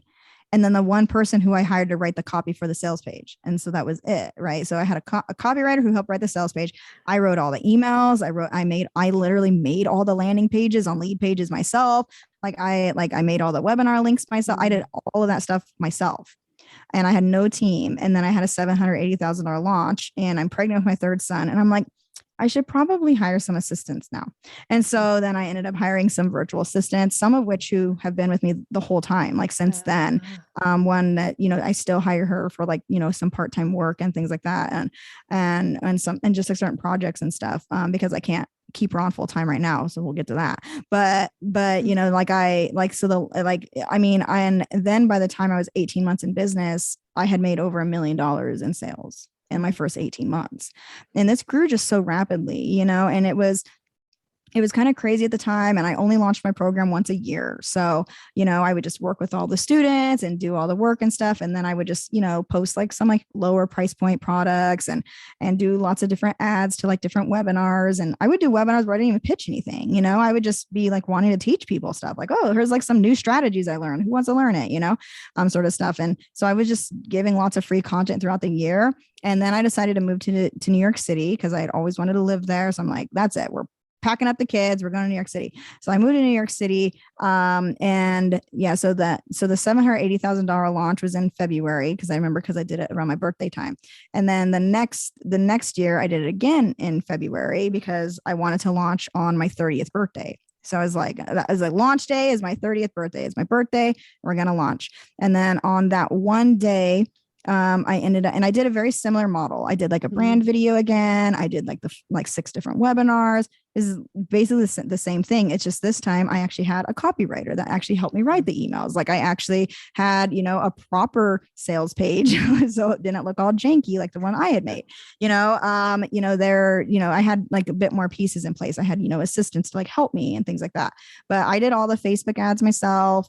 And then the one person who I hired to write the copy for the sales page. And so that was it. Right. So I had a copywriter who helped write the sales page. I wrote all the emails. I literally made all the landing pages on lead pages myself. I made all the webinar links myself. I did all of that stuff myself, and I had no team. And then I had a $780,000 launch, and I'm pregnant with my third son. And I'm like, I should probably hire some assistants now. And so then I ended up hiring some virtual assistants, some of which who have been with me the whole time, like since then. One that, you know, I still hire her for like, you know, some part-time work and things like that. And just like certain projects and stuff, because I can't keep her on full time right now. So we'll get to that. But, you know, and then by the time I was 18 months in business, I had made over $1 million in sales in my first 18 months. And this grew just so rapidly, you know, and it was kind of crazy at the time. And I only launched my program once a year. So, you know, I would just work with all the students and do all the work and stuff. And then I would just, you know, post like some like lower price point products and do lots of different ads to like different webinars. And I would do webinars where I didn't even pitch anything, you know, I would just be like wanting to teach people stuff like, oh, here's like some new strategies I learned. Who wants to learn it, you know, sort of stuff. And so I was just giving lots of free content throughout the year. And then I decided to move to New York City because I had always wanted to live there. So I'm like, that's it. We're packing up the kids. We're going to New York City. So I moved to New York City. And yeah, so the $780,000 launch was in February. Cause I remember, cause I did it around my birthday time. And then the next year I did it again in February because I wanted to launch on my 30th birthday. So I was like, launch day is my 30th birthday. It's my birthday. We're going to launch. And then on that one day, I ended up, and I did a very similar model. I did like a brand video again. I did like 6 different webinars. This is basically the same thing. It's just this time I actually had a copywriter that actually helped me write the emails. Like I actually had, you know, a proper sales page. So it didn't look all janky like the one I had made, you know, I had like a bit more pieces in place. I had, you know, assistants to like help me and things like that. But I did all the Facebook ads myself.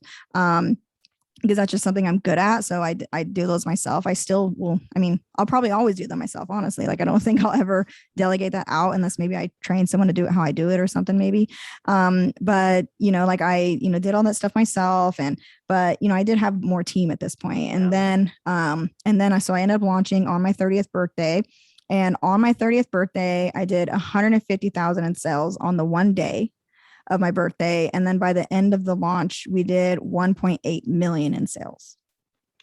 Because that's just something I'm good at. So I do those myself. I still will. I mean, I'll probably always do them myself, honestly. Like, I don't think I'll ever delegate that out unless maybe I train someone to do it how I do it or something maybe. But, you know, like I, you know, did all that stuff myself. But, you know, I did have more team at this point. And then so I ended up launching on my 30th birthday. And on my 30th birthday, I did 150,000 in sales on the one day of my birthday. And then by the end of the launch, we did 1.8 million in sales.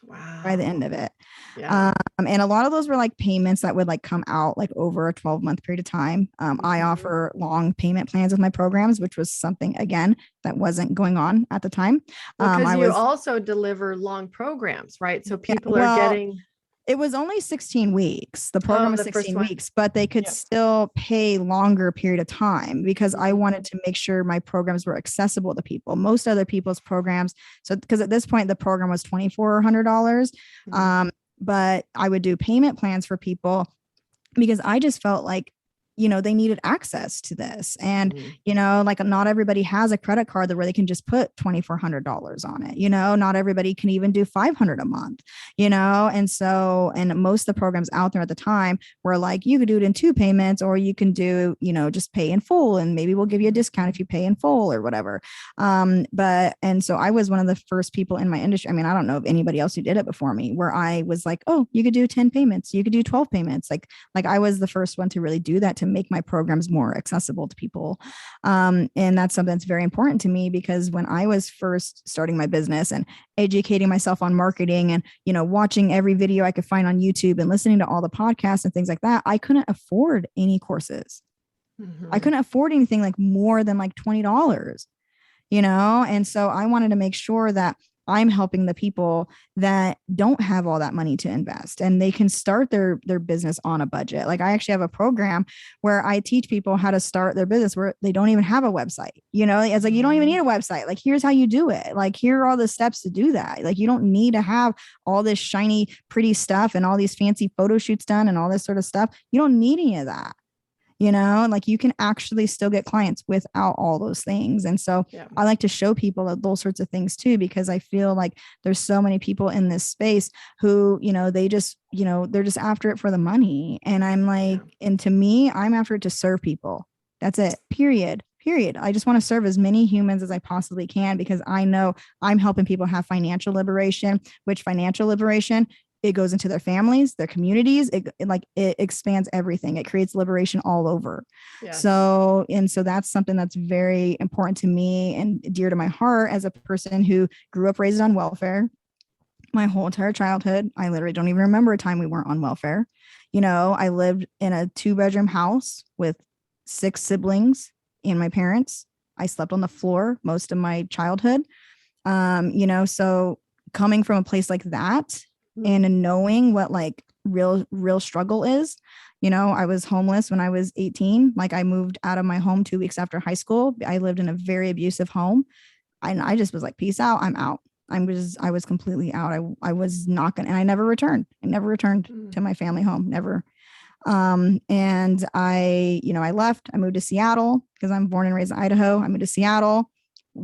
Wow. By the end of it. Yeah. And a lot of those were like payments that would like come out like over a 12-month period of time. I offer long payment plans with my programs, which was something again that wasn't going on at the time. Because you also deliver long programs, right? So people are getting. It was only 16 weeks. The program was 16 weeks, but they could still pay longer period of time because I wanted to make sure my programs were accessible to people. Most other people's programs. So, because at this point the program was $2,400, but I would do payment plans for people because I just felt like, you know, they needed access to this. And, you know, like not everybody has a credit card where they can just put $2,400 on it. You know, not everybody can even do $500 a month, you know? And so, and most of the programs out there at the time were like, you could do it in 2 payments, or you can do, you know, just pay in full. And maybe we'll give you a discount if you pay in full or whatever. And so I was one of the first people in my industry. I mean, I don't know of anybody else who did it before me, where I was like, oh, you could do 10 payments. You could do 12 payments. Like I was the first one to really do that to make my programs more accessible to people. And that's something that's very important to me, because when I was first starting my business and educating myself on marketing and, watching every video I could find on YouTube and listening to all the podcasts and things like that, I couldn't afford any courses. I couldn't afford anything like more than like $20, And so I wanted to make sure that I'm helping the people that don't have all that money to invest, and they can start their business on a budget. Like, I actually have a program where I teach people how to start their business where they don't even have a website. It's like, you don't even need a website. Like, here's how you do it. Like, here are all the steps to do that. Like, you don't need to have all this shiny, pretty stuff and all these fancy photo shoots done and all this sort of stuff. You don't need any of that. Like, you can actually still get clients without all those things. And so I like to show people those sorts of things too, because I feel like there's so many people in this space who, they just, they're just after it for the money. And I'm like, and to me, I'm after it to serve people. That's it. Period. I just want to serve as many humans as I possibly can, because I know I'm helping people have financial liberation, which financial liberation, it goes into their families, their communities. It expands everything. It creates liberation all over. Yes. So that's something that's very important to me and dear to my heart as a person who grew up raised on welfare my whole entire childhood. I literally don't even remember a time we weren't on welfare. I lived in a 2-bedroom house with 6 siblings and my parents. I slept on the floor most of my childhood. So coming from a place like that, and knowing what like real struggle is, I was homeless when I was 18. Like, I moved out of my home 2 weeks after high school. I lived in a very abusive home. And I just was like, peace out. I'm out. I was completely out. I was not going to, and I never returned. To my family home, never. And I left, I moved to Seattle because I'm born and raised in Idaho. I moved to Seattle,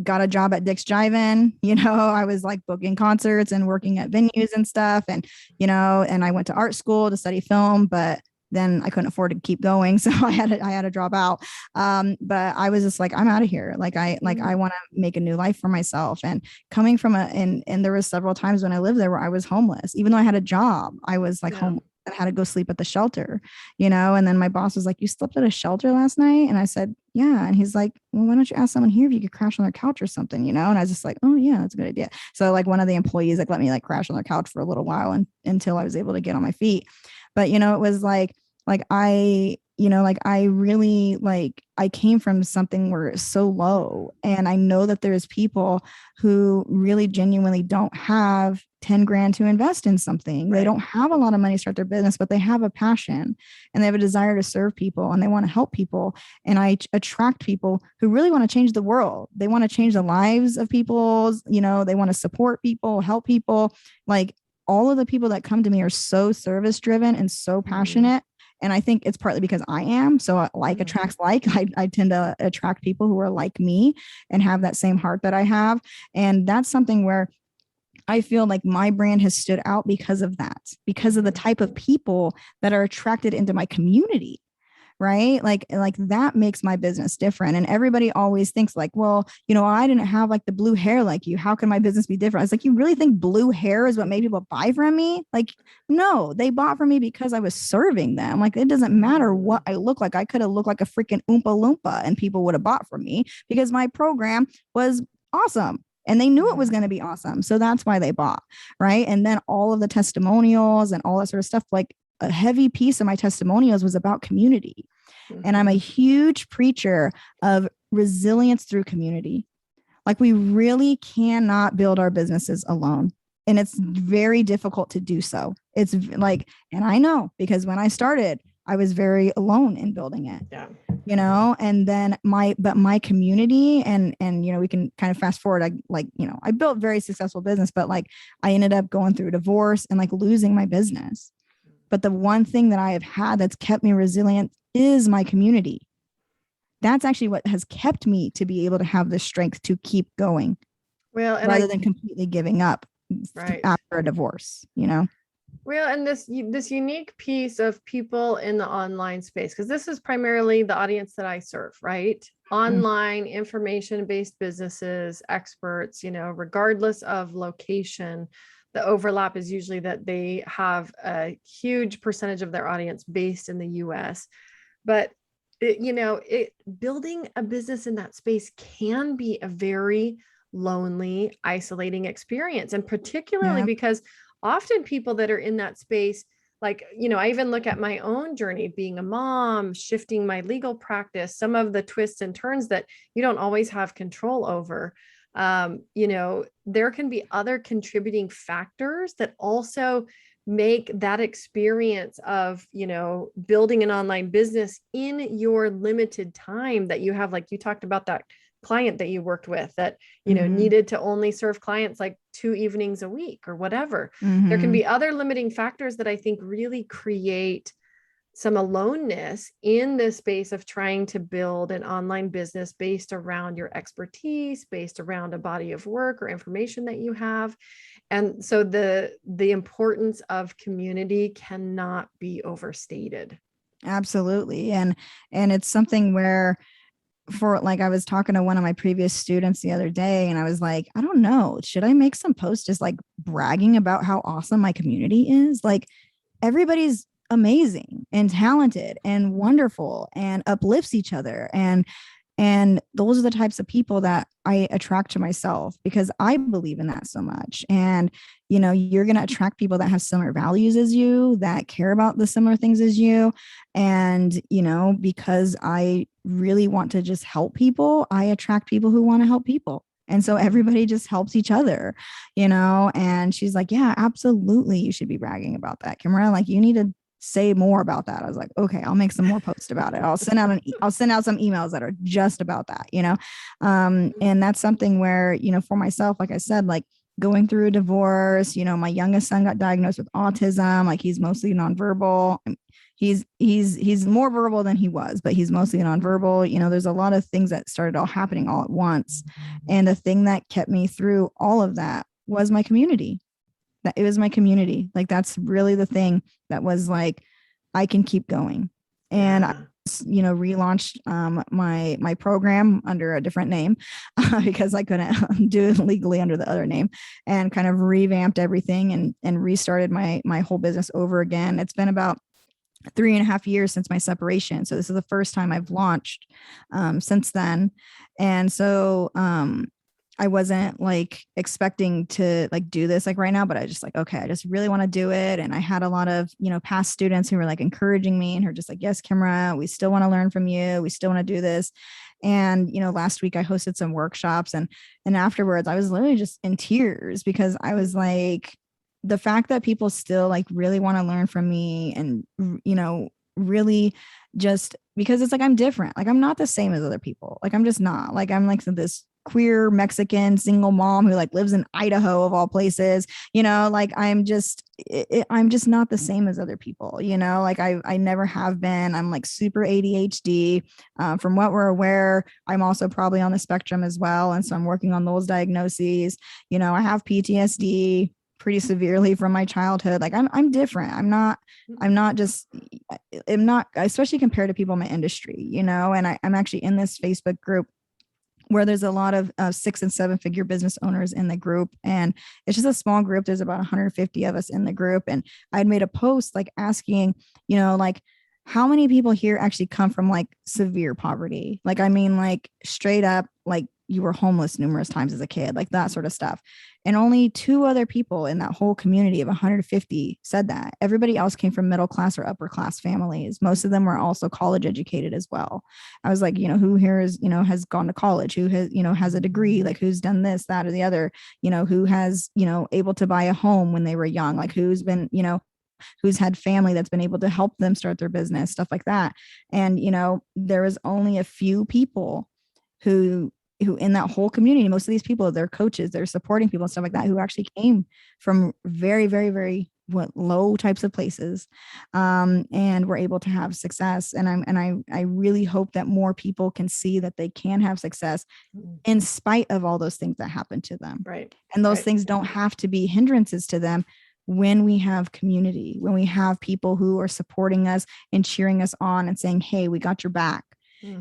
got a job at Dick's Drive-In. I was like booking concerts and working at venues and stuff. And, and I went to art school to study film, but then I couldn't afford to keep going. So I had to drop out. But I was just like, I'm out of here. I want to make a new life for myself. And coming from and there was several times when I lived there where I was homeless, even though I had a job, I was like homeless. I had to go sleep at the shelter, and then my boss was like, you slept at a shelter last night? And I said, yeah. And he's like, well, why don't you ask someone here if you could crash on their couch or something, And I was just like, oh yeah, that's a good idea. So like one of the employees let me crash on their couch for a little while until I was able to get on my feet. But, it was I really I came from something where it's so low, and I know that there's people who really genuinely don't have 10 grand to invest in something. Right. They don't have a lot of money to start their business, but they have a passion and they have a desire to serve people and they want to help people. And I attract people who really want to change the world. They want to change the lives of people. They want to support people, help people. Like, all of the people that come to me are so service driven and so passionate. And I think it's partly because I am. So like attracts like. I tend to attract people who are like me and have that same heart that I have. And that's something where I feel like my brand has stood out because of that, because of the type of people that are attracted into my community. Right. Like that makes my business different. And everybody always thinks like, well, I didn't have like the blue hair like you. How can my business be different? I was like, you really think blue hair is what made people buy from me? Like, no, they bought from me because I was serving them. Like, it doesn't matter what I look like. I could have looked like a freaking Oompa Loompa and people would have bought from me because my program was awesome. And they knew it was going to be awesome. So that's why they bought. Right. And then all of the testimonials and all that sort of stuff, like, a heavy piece of my testimonials was about community. And I'm a huge preacher of resilience through community. Like, we really cannot build our businesses alone. And it's very difficult to do so. It's like, and I know, because when I started, I was very alone in building it. Yeah. And then my community and we can kind of fast forward. I built very successful business, but I ended up going through a divorce and losing my business. But the one thing that I have had that's kept me resilient is my community. That's actually what has kept me to be able to have the strength to keep going. Well, and rather than completely giving up after a divorce, Well, and this unique piece of people in the online space, because this is primarily the audience that I serve, right? Online information-based businesses, experts, regardless of location. The overlap is usually that they have a huge percentage of their audience based in the US. But building a business in that space can be a very lonely, isolating experience. And particularly Yeah. because often people that are in that space, like, I even look at my own journey, being a mom, shifting my legal practice, some of the twists and turns that you don't always have control over. There can be other contributing factors that also make that experience of, building an online business in your limited time that you have. Like you talked about that client that you worked with that, needed to only serve clients like 2 evenings a week or whatever. There can be other limiting factors that I think really create some aloneness in the space of trying to build an online business based around your expertise, based around a body of work or information that you have. And so the importance of community cannot be overstated. Absolutely. And it's something where, for like, I was talking to one of my previous students the other day, and I was like, I don't know, should I make some posts just like bragging about how awesome my community is? Like, everybody's amazing and talented and wonderful and uplifts each other, and those are the types of people that I attract to myself, because I believe in that so much. And you're going to attract people that have similar values as you, that care about the similar things as you. And because I really want to just help people, I attract people who want to help people. And so everybody just helps each other, and she's like, yeah, absolutely, you should be bragging about that, Kimra. Like, you need to say more about that. I was like, okay, I'll make some more posts about it. I'll send out some emails that are just about that, and that's something where, for myself, like I said, like going through a divorce, my youngest son got diagnosed with autism. Like, he's mostly nonverbal. He's more verbal than he was, but he's mostly nonverbal. There's a lot of things that started all happening all at once. And the thing that kept me through all of that was my community. That it was my community. Like, that's really the thing that was like, I can keep going. And I relaunched my program under a different name because I couldn't do it legally under the other name, and kind of revamped everything and restarted my whole business over again. It's been about 3.5 years since my separation. So this is the first time I've launched since then. And so I wasn't like expecting to like do this like right now, but I just like, okay, I just really want to do it. And I had a lot of, past students who were like encouraging me, and who are just like, yes, Kimra, we still want to learn from you. We still want to do this. And, last week I hosted some workshops, and afterwards I was literally just in tears, because I was like, the fact that people still like really want to learn from me, and, really just because it's like, I'm different. Like, I'm not the same as other people. Like, I'm just not. Like, I'm like this queer Mexican single mom who like lives in Idaho of all places, like I'm just not the same as other people, like I never have been. I'm like super ADHD. From what we're aware, I'm also probably on the spectrum as well. And so I'm working on those diagnoses. I have PTSD pretty severely from my childhood. Like, I'm different. I'm not, especially compared to people in my industry, and I'm actually in this Facebook group where there's a lot of 6 and 7 figure business owners in the group. And it's just a small group. There's about 150 of us in the group. And I'd made a post like asking, like, how many people here actually come from like severe poverty? Like, I mean, like straight up, like you were homeless numerous times as a kid, like that sort of stuff. And only 2 other people in that whole community of 150 said that. Everybody else came from middle class or upper class families. Most of them were also college educated as well. I was like, who here is, has gone to college, who has, has a degree, like who's done this, that, or the other, who has, able to buy a home when they were young, like who's been, who's had family that's been able to help them start their business, stuff like that. And, there was only a few people who in that whole community, most of these people, they're coaches, they're supporting people and stuff like that, who actually came from very, very, very low types of places, and were able to have success. And I really hope that more people can see that they can have success in spite of all those things that happen to them. Right. And those things don't have to be hindrances to them when we have community, when we have people who are supporting us and cheering us on and saying, hey, we got your back.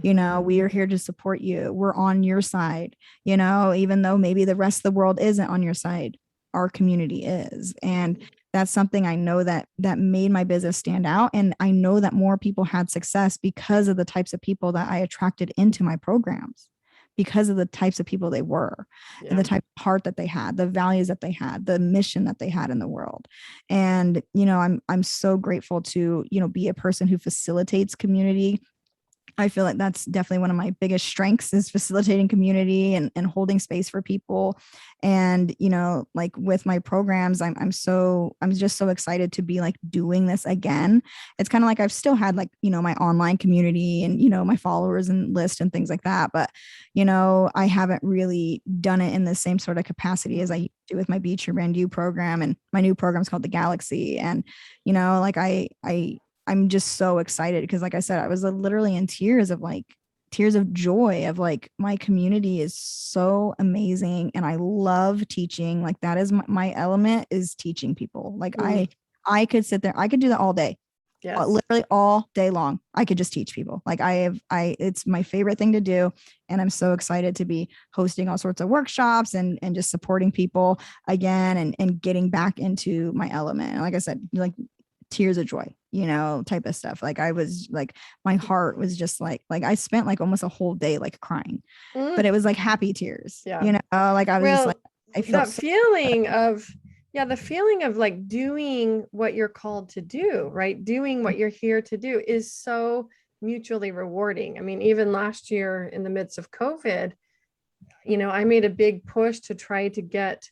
We are here to support you. We're on your side, even though maybe the rest of the world isn't on your side, our community is. And that's something I know that made my business stand out. And I know that more people had success because of the types of people that I attracted into my programs, because of the types of people they were, and the type of heart that they had, the values that they had, the mission that they had in the world. And, I'm so grateful to, be a person who facilitates community. I feel like that's definitely one of my biggest strengths, is facilitating community and holding space for people. And, like with my programs, I'm just so excited to be like doing this again. It's kind of like I've still had like, my online community and, my followers and list and things like that. But, I haven't really done it in the same sort of capacity as I do with my Beach Your Brand You program. And my new program is called the Galaxy. And, like I'm just so excited because, like I said, I was literally in tears of joy of like, my community is so amazing and I love teaching. Like that is my element, is teaching people. Like I could sit there, I could do that all day. Yes. Literally all day long. I could just teach people. Like it's my favorite thing to do. And I'm so excited to be hosting all sorts of workshops and just supporting people again and getting back into my element. And like I said, like tears of joy, type of stuff. Like I was like, my heart was just like I spent like almost a whole day like crying, but it was like happy tears, like I was just like, I felt that feeling of, the feeling of like doing what you're called to do, right? Doing what you're here to do is so mutually rewarding. I mean, even last year in the midst of COVID, I made a big push to try to get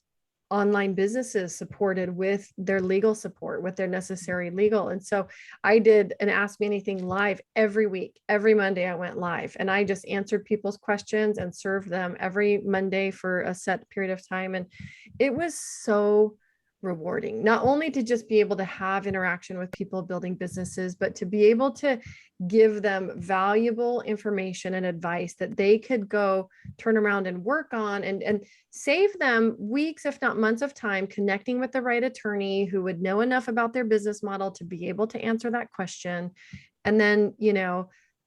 online businesses supported with their legal support, with their necessary legal. And so I did an Ask Me Anything live every week. Every Monday I went live and I just answered people's questions and served them every Monday for a set period of time. And it was so rewarding, not only to just be able to have interaction with people building businesses, but to be able to give them valuable information and advice that they could go turn around and work on and save them weeks, if not months of time, connecting with the right attorney who would know enough about their business model to be able to answer that question. And then,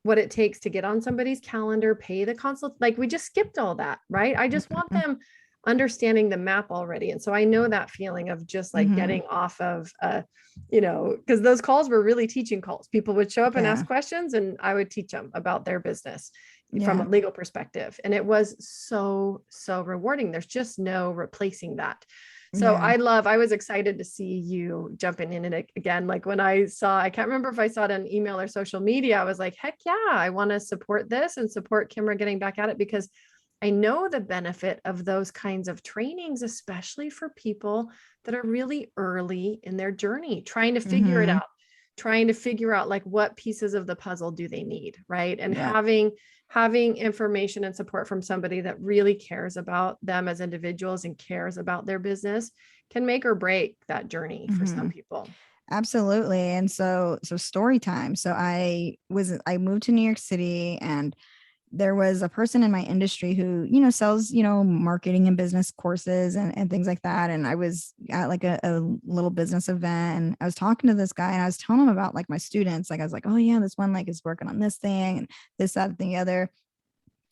what it takes to get on somebody's calendar, pay the consult, like we just skipped all that, right? I just want them understanding the map already. And so I know that feeling of just like getting off of, because those calls were really teaching calls. People would show up and ask questions and I would teach them about their business from a legal perspective. And it was so, so rewarding. There's just no replacing that. So I was excited to see you jumping in it again. Like when I can't remember if I saw it on email or social media, I was like, heck yeah, I want to support this and support Kimra getting back at it, because I know the benefit of those kinds of trainings, especially for people that are really early in their journey, trying to figure it out, trying to figure out like what pieces of the puzzle do they need, right? And having information and support from somebody that really cares about them as individuals and cares about their business can make or break that journey for some people. Absolutely. And so story time. So I moved to New York City, and there was a person in my industry who, sells, marketing and business courses and things like that. And I was at like a little business event, and I was talking to this guy, and I was telling him about like my students. Like I was like, oh yeah, this one like is working on this thing and this, that, and the other.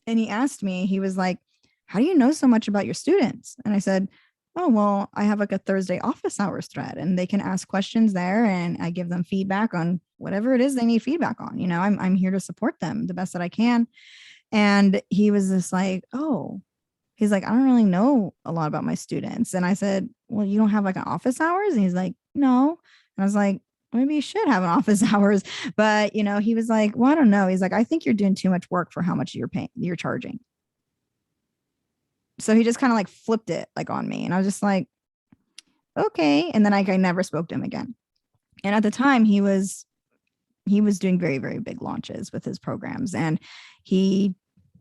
And he asked me, he was like, how do you know so much about your students? And I said, oh, well, I have like a Thursday office hours thread, and they can ask questions there, and I give them feedback on whatever it is they need feedback on. I'm here to support them the best that I can. And he was just like, oh, he's like, I don't really know a lot about my students. And I said, well, you don't have like an office hours? And he's like, no. And I was like, maybe you should have an office hours. But, he was like, well, I don't know. He's like, I think you're doing too much work for how much you're charging. So he just kind of like flipped it like on me. And I was just like, okay. And then I never spoke to him again. And at the time he was doing very, very big launches with his programs, and he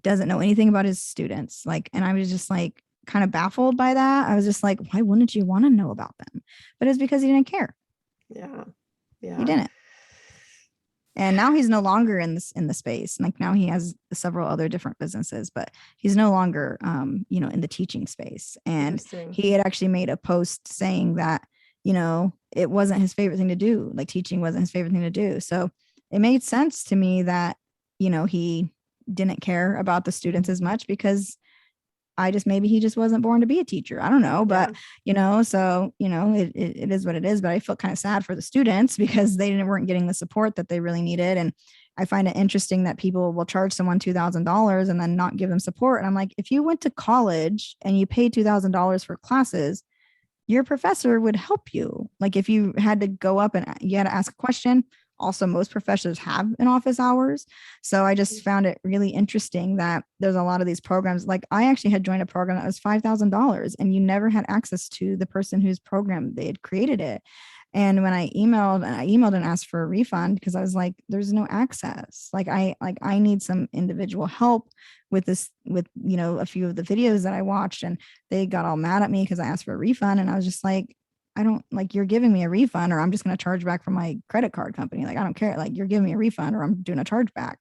doesn't know anything about his students. Like, and I was just like kind of baffled by that. I was just like, why wouldn't you want to know about them? But it's because he didn't care. Yeah. He didn't. And now he's no longer in the space. Like now he has several other different businesses, but he's no longer, in the teaching space. And he had actually made a post saying that, it wasn't his favorite thing to do. Like teaching wasn't his favorite thing to do. So it made sense to me that, he didn't care about the students as much, because maybe he just wasn't born to be a teacher. I don't know, but Yeah. so, it is what it is, but I felt kind of sad for the students because weren't getting the support that they really needed. And I find it interesting that people will charge someone $2,000 and then not give them support. And I'm like, if you went to college and you paid $2,000 for classes, your professor would help you. Like if you had to go up and you had to ask a question, also most professors have in office hours. So I just found it really interesting that there's a lot of these programs. Like I actually had joined a program that was $5,000 and you never had access to the person whose program they had created it. And when I emailed and asked for a refund because I was like, there's no access. I need some individual help with this, with, a few of the videos that I watched, and they got all mad at me because I asked for a refund. And I was just like, I don't, like, you're giving me a refund or I'm just going to charge back from my credit card company. Like, I don't care. Like, you're giving me a refund or I'm doing a chargeback.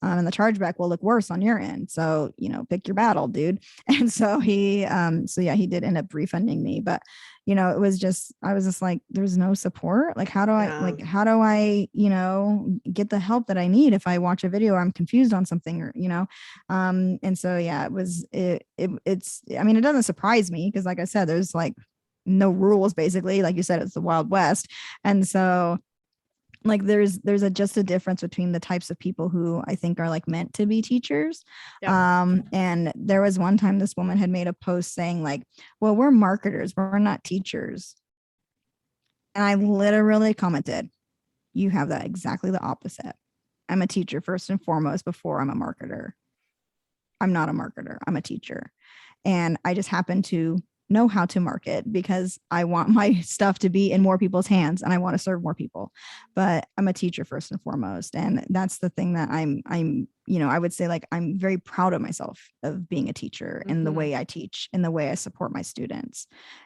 And the chargeback will look worse on your end. So, pick your battle, dude. And so he did end up refunding me. But, it was just, I was just like, there's no support. Like, how do I, get the help that I need if I watch a video or I'm confused on something or, and so, yeah, I mean, it doesn't surprise me because like I said, there's like no rules basically. Like you said, it's the Wild West. And so like there's just a difference between the types of people who I think are like meant to be teachers. And there was one time this woman had made a post saying like, well, we're marketers, we're not teachers. And I literally commented, you have that exactly the opposite. I'm a teacher first and foremost before I'm a marketer. I'm not a marketer, I'm a teacher. And I just happen to know how to market because I want my stuff to be in more people's hands and I want to serve more people. But I'm a teacher first and foremost. And that's the thing that I'm, I would say like, I'm very proud of myself of being a teacher and the way I teach and the way I support my students.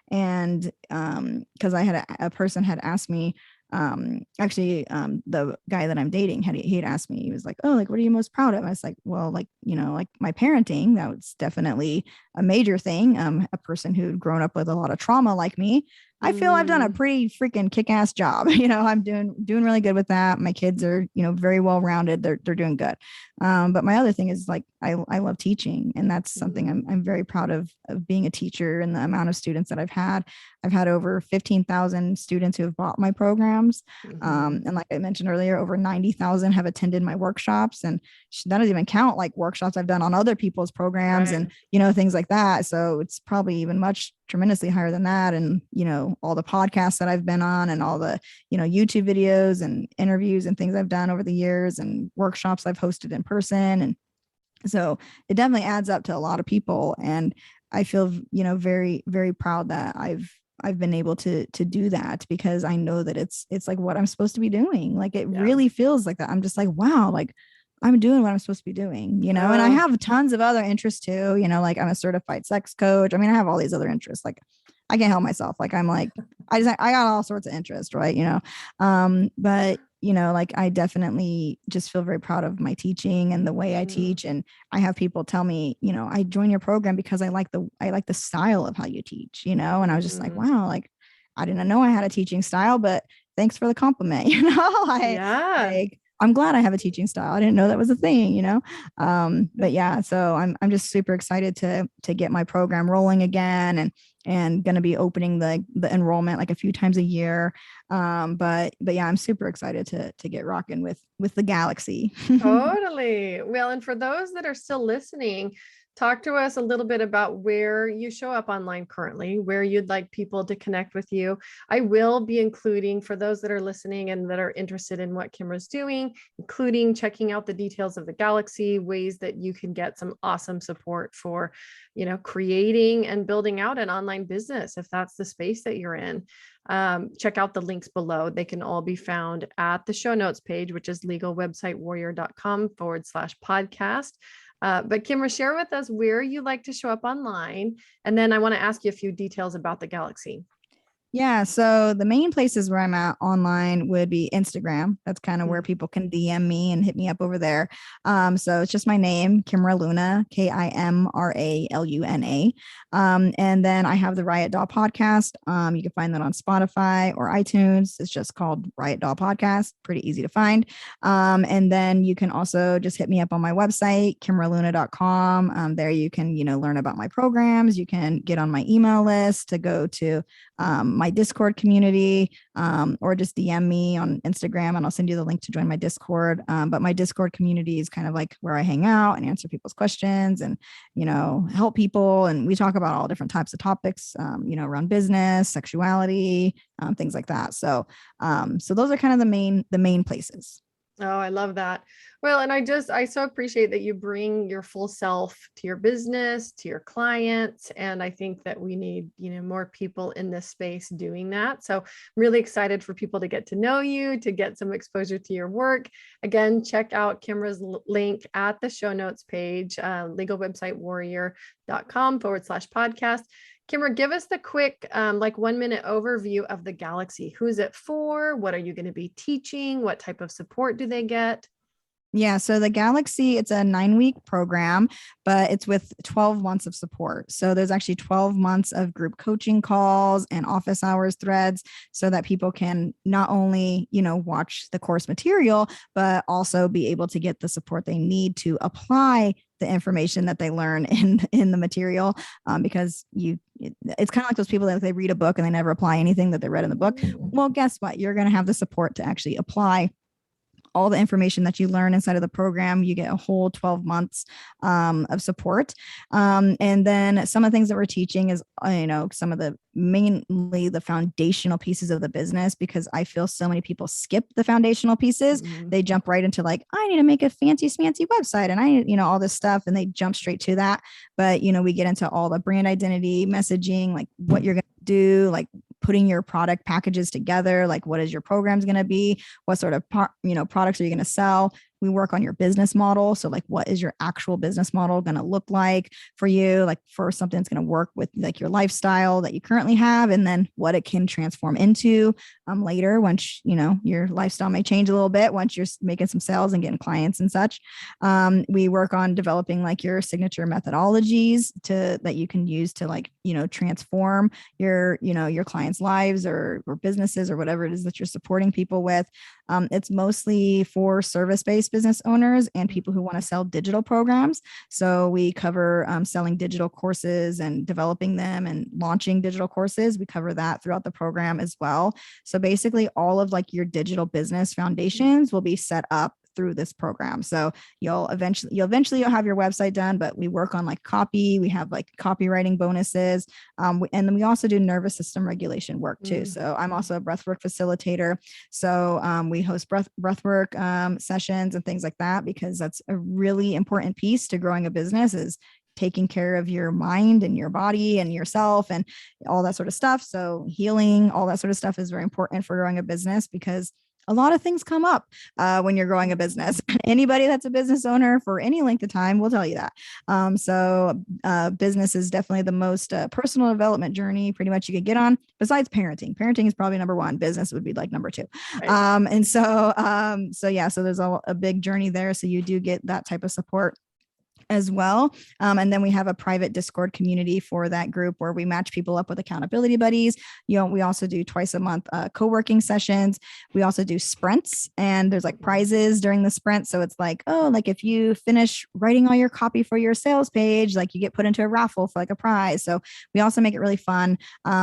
And because I had a person had asked me, the guy that I'm dating he had asked me, he was like, oh, like, what are you most proud of? I was like, well, like, like my parenting, that was definitely a major thing. A person who'd grown up with a lot of trauma like me, I feel I've done a pretty freaking kick-ass job. I'm doing really good with that. My kids are, very well-rounded. They're doing good. But my other thing is like, I love teaching, and that's something I'm very proud of being a teacher and the amount of students that I've had. I've had over 15,000 students who have bought my programs. And like I mentioned earlier, over 90,000 have attended my workshops, and that doesn't even count like workshops I've done on other people's programs and, things like that. So it's probably even tremendously higher than that. And, all the podcasts that I've been on and all the, YouTube videos and interviews and things I've done over the years and workshops I've hosted in person. And so it definitely adds up to a lot of people. And I feel, very, very proud that I've been able to do that because I know that it's like what I'm supposed to be doing. Like it really feels like that. I'm just like, wow, like I'm doing what I'm supposed to be doing, and I have tons of other interests too, like I'm a certified sex coach. I mean, I have all these other interests. Like I can't help myself. Like I'm like, I got all sorts of interests, right? But like I definitely just feel very proud of my teaching and the way I teach. And I have people tell me, I joined your program because I like the style of how you teach, and I was just like, wow, like I didn't know I had a teaching style, but thanks for the compliment. Like I'm glad I have a teaching style. I didn't know that was a thing, but yeah, so I'm just super excited to get my program rolling again and going to be opening the enrollment like a few times a year. But yeah, I'm super excited to get rocking with the Galaxy. Totally. Well, and for those that are still listening, talk to us a little bit about where you show up online currently, where you'd like people to connect with you. I will be including, for those that are listening and that are interested in what Kimra's doing, including checking out the details of the Galaxy, ways that you can get some awesome support for, creating and building out an online business, if that's the space that you're in. Check out the links below. They can all be found at the show notes page, which is legalwebsitewarrior.com/podcast. But Kimra, share with us where you like to show up online. And then I want to ask you a few details about the Galaxy. Yeah. So the main places where I'm at online would be Instagram. That's kind of where people can DM me and hit me up over there. So it's just my name, Kimra Luna, KIMRALUNA. And then I have the Riot Doll podcast. You can find that on Spotify or iTunes. It's just called Riot Doll Podcast. Pretty easy to find. And then you can also just hit me up on my website, kimraluna.com. There you can, learn about my programs. You can get on my email list to go to my Discord community, or just DM me on Instagram and I'll send you the link to join my Discord. But my Discord community is kind of like where I hang out and answer people's questions and, help people. And we talk about all different types of topics, around business, sexuality, things like that. So those are kind of the main places. Oh, I love that. Well, and I so appreciate that you bring your full self to your business, to your clients. And I think that we need, more people in this space doing that. So I'm really excited for people to get to know you, to get some exposure to your work. Again, check out Kimra's link at the show notes page, legalwebsitewarrior.com/podcast. Kimra, give us the quick, 1-minute overview of the Galaxy. Who's it for? What are you going to be teaching? What type of support do they get? Yeah. So the Galaxy, it's a 9-week program, but it's with 12 months of support. So there's actually 12 months of group coaching calls and office hours threads so that people can not only, watch the course material, but also be able to get the support they need to apply the information that they learn in the material. Because it's kind of like those people that they read a book and they never apply anything that they read in the book. Well, guess what? You're going to have the support to actually apply all the information that you learn inside of the program. You get a whole 12 months of support. And then some of the things that we're teaching is, some of the mainly the foundational pieces of the business, because I feel so many people skip the foundational pieces. Mm-hmm. They jump right into like, I need to make a fancy website and I, all this stuff. And they jump straight to that. But, we get into all the brand identity, messaging, like what you're going to do, like putting your product packages together, like what is your programs going to be, what sort of products are you going to sell. We work on your business model. So like, what is your actual business model going to look like for you? Like for something that's going to work with like your lifestyle that you currently have, and then what it can transform into later once, your lifestyle may change a little bit once you're making some sales and getting clients and such. We work on developing like your signature methodologies that you can use to like, transform your clients' lives or businesses or whatever it is that you're supporting people with. It's mostly for service-based business owners and people who want to sell digital programs. So we cover selling digital courses and developing them and launching digital courses. We cover that throughout the program as well. So basically all of like your digital business foundations will be set up through this program. So you'll eventually have your website done, but we work on like copy. We have like copywriting bonuses. And then we also do nervous system regulation work too. So I'm also a breathwork facilitator. So we host breathwork sessions and things like that, because that's a really important piece to growing a business, is taking care of your mind and your body and yourself and all that sort of stuff. So healing, all that sort of stuff is very important for growing a business, because a lot of things come up when you're growing a business. Anybody that's a business owner for any length of time will tell you that. So business is definitely the most personal development journey pretty much you could get on, besides parenting. Parenting is probably number one. Business would be like number two. Right. And so there's a big journey there. So you do get that type of support as well. And then we have a private Discord community for that group where we match people up with accountability buddies. We also do twice a month co-working sessions. We also do sprints, and there's like prizes during the sprint. So it's like, like if you finish writing all your copy for your sales page, like you get put into a raffle for like a prize. So we also make it really fun,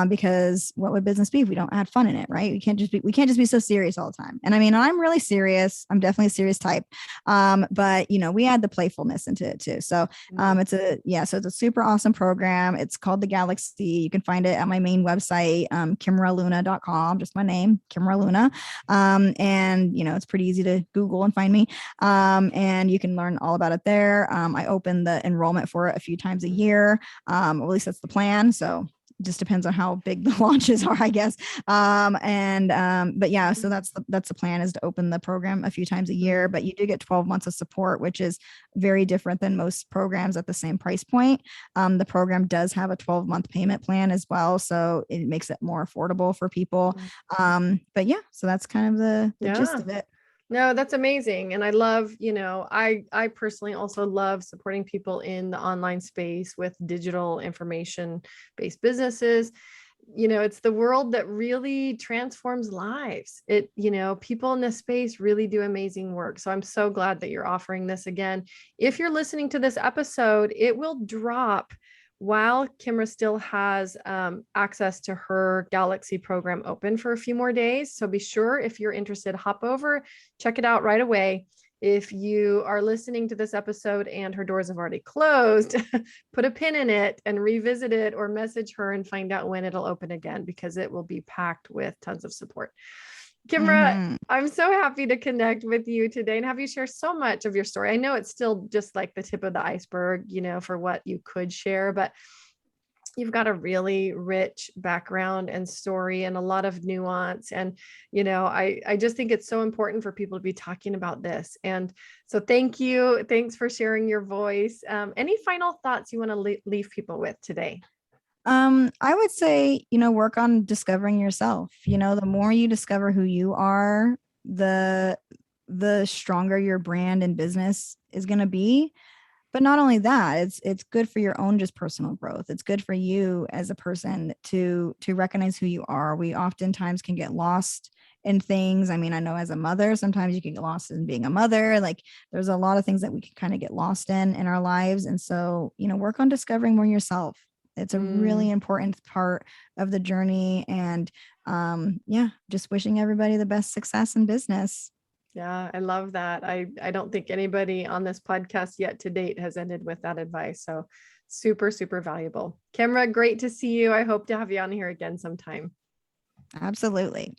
because what would business be if we don't add fun in it, right? We can't just be so serious all the time. And I mean, I'm really serious. I'm definitely a serious type. But we add the playfulness into it too. So it's a super awesome program. It's called the Galaxy. You can find it at my main website, kimraluna.com, just my name, Kimra Luna. And it's pretty easy to Google and find me. And you can learn all about it there. I open the enrollment for it a few times a year. At least that's the plan. So just depends on how big the launches are, I guess. But yeah, so that's the plan, is to open the program a few times a year, but you do get 12 months of support, which is very different than most programs at the same price point. The program does have a 12-month payment plan as well, so it makes it more affordable for people. But yeah, so that's kind of the gist of it. No, that's amazing. And I love, I personally also love supporting people in the online space with digital information based businesses. It's the world that really transforms lives. People in this space really do amazing work. So I'm so glad that you're offering this again. If you're listening to this episode, it will drop while Kimra still has access to her Galaxy program open for a few more days. So be sure, if you're interested, hop over, check it out right away. If you are listening to this episode and her doors have already closed, put a pin in it and revisit it, or message her and find out when it'll open again, because it will be packed with tons of support. Kimra, I'm so happy to connect with you today and have you share so much of your story. I know it's still just like the tip of the iceberg, for what you could share, but you've got a really rich background and story and a lot of nuance. And, I just think it's so important for people to be talking about this. And so thank you. Thanks for sharing your voice. Any final thoughts you want to leave people with today? I would say, work on discovering yourself. The more you discover who you are, the stronger your brand and business is going to be. But not only that, it's good for your own just personal growth. It's good for you as a person to recognize who you are. We oftentimes can get lost in things. I mean, I know as a mother, sometimes you can get lost in being a mother. Like, there's a lot of things that we can kind of get lost in our lives. And so, work on discovering more yourself. It's a really important part of the journey. And just wishing everybody the best success in business. Yeah, I love that. I don't think anybody on this podcast yet to date has ended with that advice. So super, super valuable. Kimra, great to see you. I hope to have you on here again sometime. Absolutely.